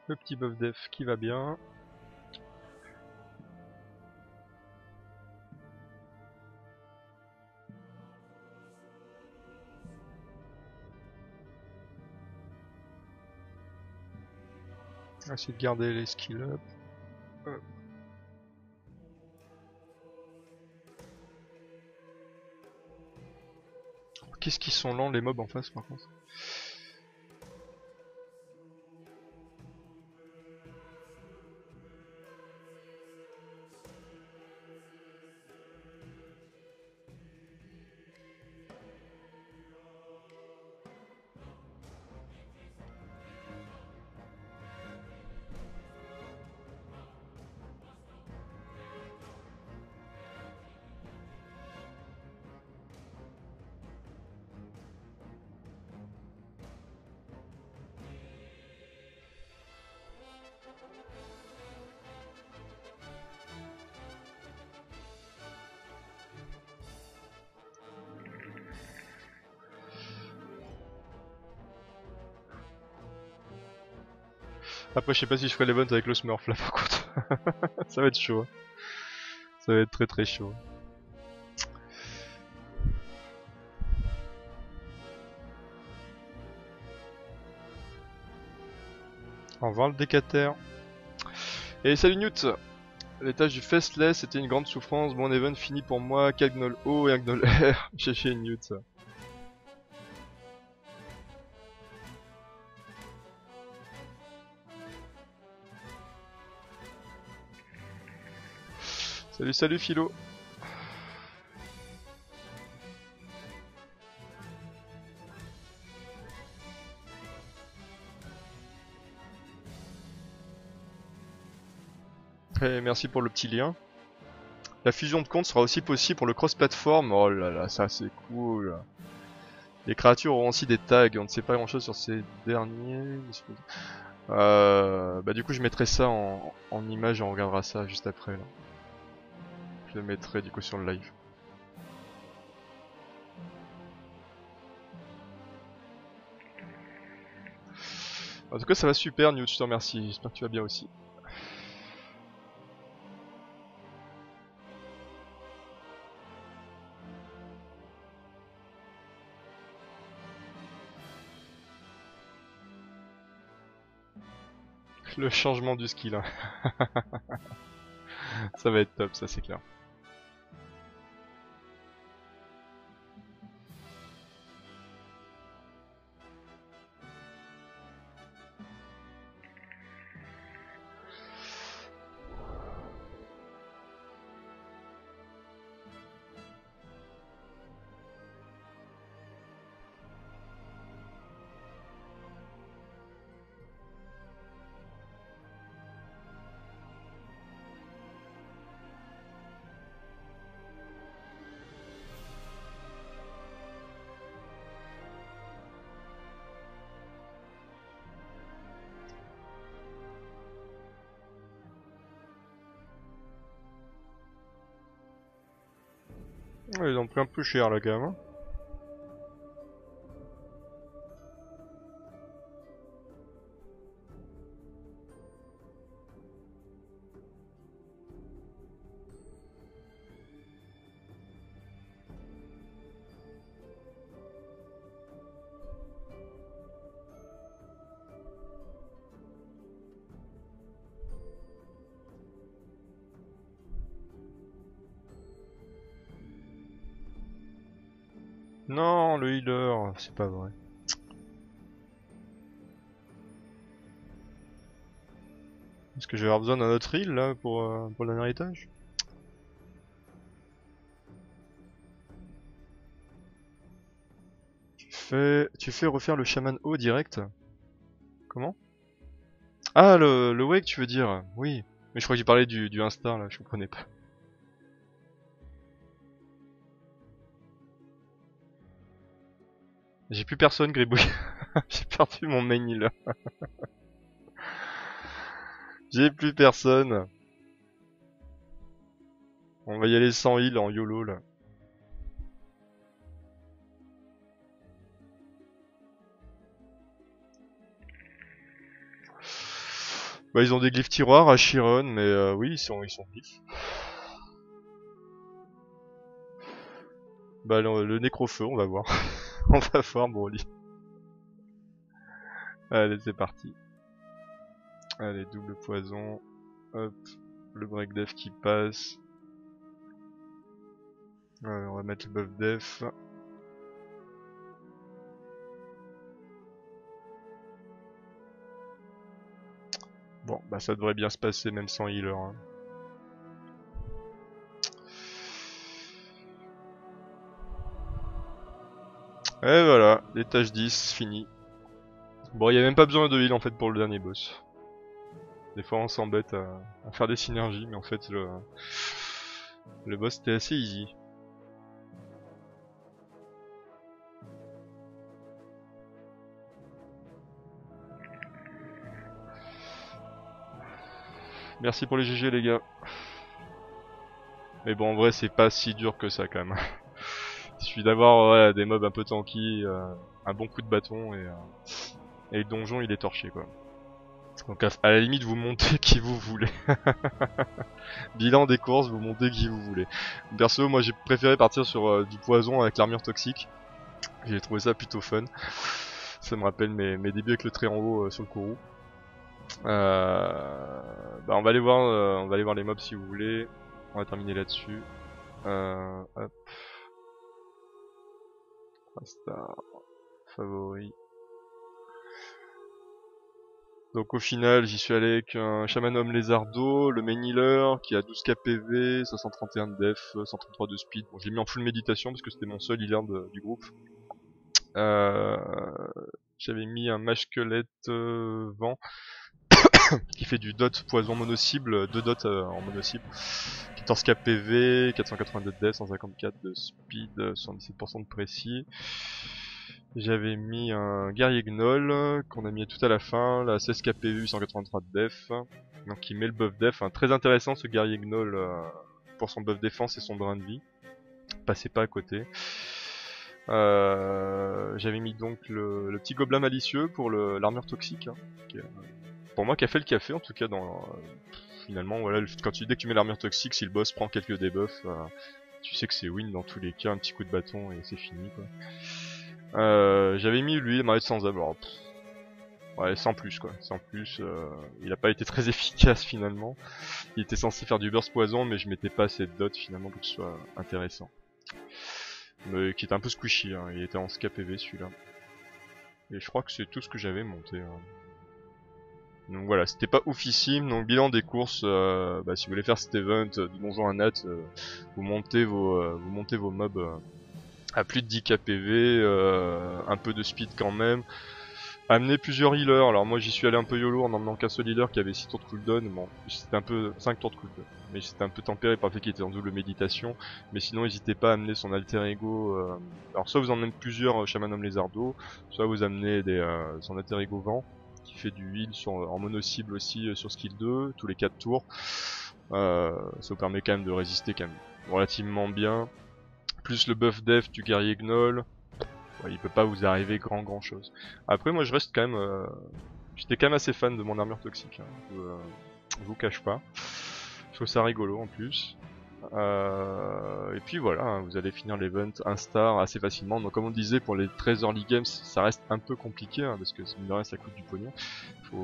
Le petit buff def qui va bien. On va essayer de garder les skills up. Qu'est-ce qu'ils sont lents les mobs en face par contre. Après je sais pas si je ferai l'event avec le Smurf là par contre. Ça va être chaud. Ça va être très très chaud. Au revoir le décater. Et salut Newt. Les tâches du Festless c'était une grande souffrance. Bon event fini pour moi. Cagnol O et Agnol R. GG Newt. Salut salut Philo. Et merci pour le petit lien. La fusion de comptes sera aussi possible pour le cross-platform. Oh là là, ça c'est cool. Les créatures auront aussi des tags. On ne sait pas grand chose sur ces derniers. Bah du coup je mettrai ça en image et on regardera ça juste après là. Je le mettrai du coup sur le live. En tout cas ça va super Newt, je te remercie. J'espère que tu vas bien aussi. Le changement du skill. Hein. Ça va être top, ça c'est clair. Ouais, ils ont pris un peu cher la gamme. Hein. Non, le healer, c'est pas vrai. Est-ce que je vais avoir besoin d'un autre heal là pour le dernier étage? Tu fais refaire le chaman haut direct? Comment? Ah, le wake tu veux dire? Oui. Mais je crois que j'ai parlé du Insta là, je comprenais pas. J'ai plus personne, Gribouille. J'ai perdu mon main healer. J'ai plus personne. On va y aller sans heal en YOLO là. Bah ils ont des glyphes tiroirs à Chiron, mais oui ils sont glyphes. Bah le nécrofeu, on va voir. On va voir Broly. Allez c'est parti. Allez double poison. Hop, le break def qui passe. On va mettre le buff def. Bon, bah ça devrait bien se passer même sans healer. Hein. Et voilà, l'étage 10, fini. Bon, il n'y a même pas besoin de heal en fait pour le dernier boss. Des fois on s'embête à faire des synergies, mais en fait le boss était assez easy. Merci pour les GG les gars. Mais bon en vrai c'est pas si dur que ça quand même. Il suffit d'avoir des mobs un peu tanky, un bon coup de bâton et le donjon il est torché quoi. Donc à la limite vous montez qui vous voulez. Bilan des courses, vous montez qui vous voulez. Perso moi j'ai préféré partir sur du poison avec l'armure toxique. J'ai trouvé ça plutôt fun. Ça me rappelle mes débuts avec le trait en haut sur le Kourou. Bah on va aller voir les mobs si vous voulez. On va terminer là-dessus. Hop. 3 stars. Favori. Donc au final j'y suis allé avec un Shaman Homme Lézardo, le main healer qui a 12k PV, 531 de def, 133 de speed. Bon je l'ai mis en full méditation parce que c'était mon seul healer du groupe. J'avais mis un mage squelette vent qui fait du dot poison mono-cible, 2 dots en mono-cible, 14k PV, 482 de def, 154 de speed, 77% de précis. J'avais mis un guerrier gnoll qu'on a mis tout à la fin, la 16k PV, 183 de def, donc qui met le buff def, très intéressant ce guerrier gnoll pour son buff défense et son drain de vie, passez pas à côté. J'avais mis donc le petit gobelin malicieux pour l'armure toxique, pour moi qui a fait le café en tout cas finalement voilà, dès que tu mets l'armure toxique, si le boss prend quelques debuffs, tu sais que c'est win dans tous les cas, un petit coup de bâton et c'est fini quoi. J'avais mis lui, Marais sans âme, alors ouais sans plus quoi, sans plus, il a pas été très efficace finalement. Il était censé faire du burst poison mais je mettais pas assez de dot finalement pour que ce soit intéressant. Mais qui était un peu squishy, hein. Il était en SKPV celui-là. Et je crois que c'est tout ce que j'avais monté. Hein. Donc voilà, c'était pas oufissime. Donc bilan des courses, bah, si vous voulez faire cet event du donjon à Nat, vous montez vos mobs à plus de 10k PV, un peu de speed quand même. Amener plusieurs healers, alors moi j'y suis allé un peu YOLO en emmenant qu'un seul healer qui avait 6 tours de cooldown, bon c'était un peu 5 tours de cooldown, mais c'était un peu tempéré par le fait qu'il était en double méditation, mais sinon n'hésitez pas à amener son alter ego, alors soit vous emmenez plusieurs Shaman Homme Lézardo, soit vous amenez son alter ego vent, qui fait du heal en mono cible aussi sur skill 2, tous les 4 tours, ça vous permet quand même de résister quand même relativement bien, plus le buff def du guerrier gnoll. Ouais, il peut pas vous arriver grand chose. Après moi je reste quand même, j'étais quand même assez fan de mon armure toxique, hein. Je vous cache pas. Je trouve ça rigolo en plus. Et puis voilà, hein, vous allez finir l'event 1 star assez facilement. Donc comme on disait pour les 13 early games, ça reste un peu compliqué hein, parce que mine de rien ça coûte du pognon.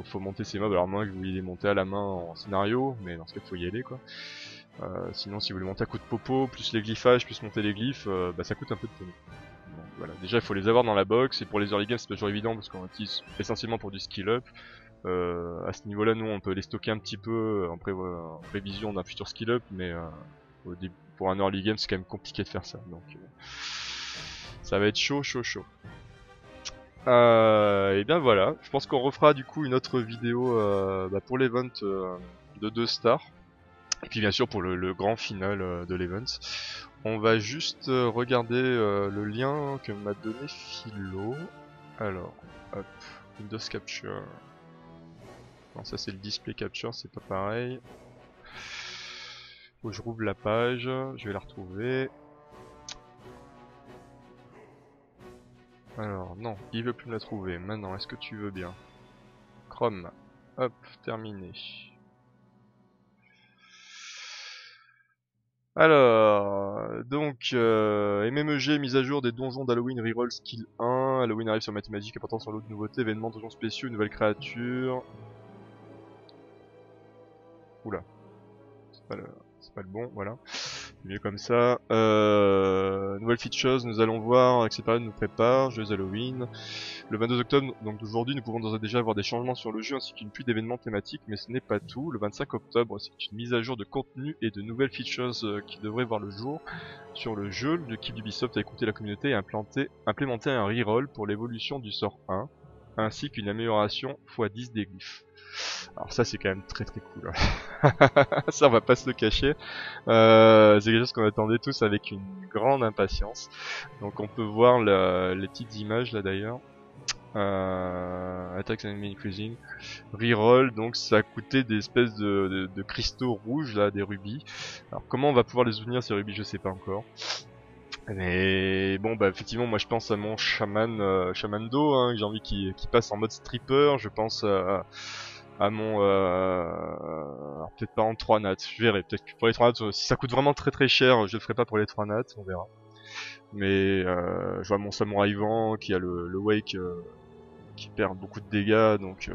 Faut monter ces mobs, alors moins que vous voulez les monter à la main en scénario, mais dans ce cas il faut y aller quoi. Sinon si vous voulez monter à coup de popo, plus les glyphages, plus monter les glyphes, bah ça coûte un peu de pognon. Donc, voilà. Déjà il faut les avoir dans la box, et pour les early games c'est pas toujours évident parce qu'on utilise essentiellement pour du skill up. À ce niveau là nous on peut les stocker un petit peu en prévision d'un futur skill up, mais pour un early game c'est quand même compliqué de faire ça, donc ça va être chaud. Et bien voilà, je pense qu'on refera du coup une autre vidéo pour l'event de 2 stars. Et puis bien sûr pour le grand final de l'event. On va juste regarder le lien que m'a donné Philo. Alors, hop, Windows Capture. Non, ça c'est le display capture, c'est pas pareil. Faut que je rouvre la page, je vais la retrouver. Alors, non, il veut plus me la trouver. Maintenant, est-ce que tu veux bien? Chrome, hop, terminé. Alors, donc, MMEG, mise à jour des donjons d'Halloween Reroll Skill 1. Halloween arrive sur Mathématiques, apportant sur l'autre nouveauté, événements, donjons spéciaux, nouvelles créatures. Oula, c'est pas le bon, voilà. C'est mieux comme ça. Nouvelles features, nous allons voir, que ces périodes nous préparent, jeux Halloween. Le 22 octobre, donc d'aujourd'hui, nous pouvons d'ores et déjà avoir des changements sur le jeu ainsi qu'une pluie d'événements thématiques, mais ce n'est pas tout. Le 25 octobre, c'est une mise à jour de contenu et de nouvelles features qui devraient voir le jour sur le jeu. L'équipe d'Ubisoft a écouté la communauté et a implémenté un reroll pour l'évolution du sort 1, ainsi qu'une amélioration x10 des glyphes. Alors ça c'est quand même très très cool. Ça on va pas se le cacher. C'est quelque chose qu'on attendait tous avec une grande impatience. Donc on peut voir les petites images là d'ailleurs. Attacks and Increasing. Reroll, donc ça a coûté des espèces de cristaux rouges là, des rubis. Alors comment on va pouvoir les unir ces rubis, je sais pas encore. Mais bon bah effectivement moi je pense à mon chaman d'eau hein, que j'ai envie qu'il passe en mode stripper. Je pense à mon alors peut-être pas en 3 nats, je verrai, peut-être que pour les 3 nats si ça coûte vraiment très très cher je le ferai pas pour les 3 nats, on verra. Mais je vois mon samouraï vent qui a le wake qui perd beaucoup de dégâts donc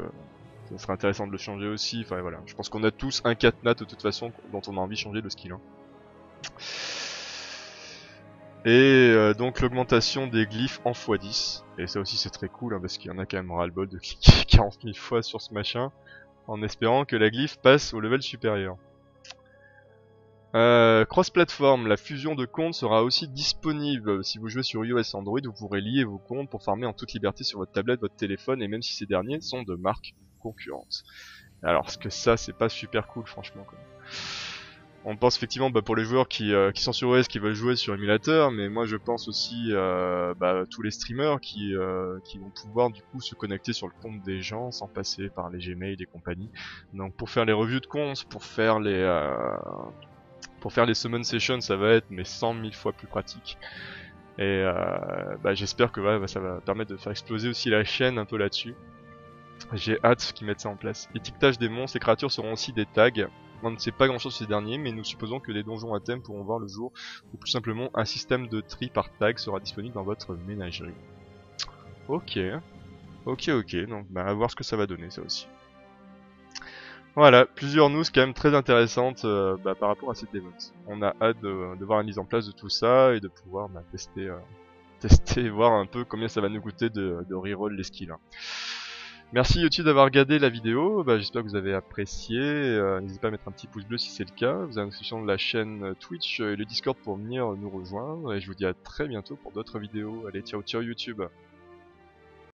ça serait intéressant de le changer aussi. Enfin voilà, je pense qu'on a tous un 4 nat de toute façon dont on a envie de changer le skill. Hein. Et donc l'augmentation des glyphes en x10. Et ça aussi c'est très cool hein, parce qu'il y en a quand même ras-le-bol de cliquer 40 000 fois sur ce machin en espérant que la glyphe passe au level supérieur. Cross-platform, la fusion de comptes sera aussi disponible. Si vous jouez sur iOS et Android, vous pourrez lier vos comptes pour farmer en toute liberté sur votre tablette, votre téléphone, et même si ces derniers sont de marques concurrentes. Alors, parce que ça, c'est pas super cool, franchement. Quoi. On pense effectivement pour les joueurs qui sont sur OS, qui veulent jouer sur émulateur, mais moi je pense aussi tous les streamers qui vont pouvoir du coup se connecter sur le compte des gens sans passer par les Gmail et compagnie. Donc pour faire les reviews de comptes, pour faire les summon sessions, ça va être mais 100 000 fois plus pratique. Et j'espère que ça va permettre de faire exploser aussi la chaîne un peu là-dessus. J'ai hâte qu'ils mettent ça en place. Étiquetage des monstres, les créatures seront aussi des tags. On ne sait pas grand chose sur ces derniers, mais nous supposons que les donjons à thème pourront voir le jour, ou plus simplement un système de tri par tag sera disponible dans votre ménagerie. Ok, donc à voir ce que ça va donner ça aussi. Voilà, plusieurs news quand même très intéressantes par rapport à cette event. On a hâte de voir la mise en place de tout ça et de pouvoir tester et voir un peu combien ça va nous coûter de reroll les skills. Merci YouTube d'avoir regardé la vidéo, j'espère que vous avez apprécié, n'hésitez pas à mettre un petit pouce bleu si c'est le cas, vous avez la description de la chaîne Twitch et le Discord pour venir nous rejoindre, et je vous dis à très bientôt pour d'autres vidéos, allez ciao YouTube.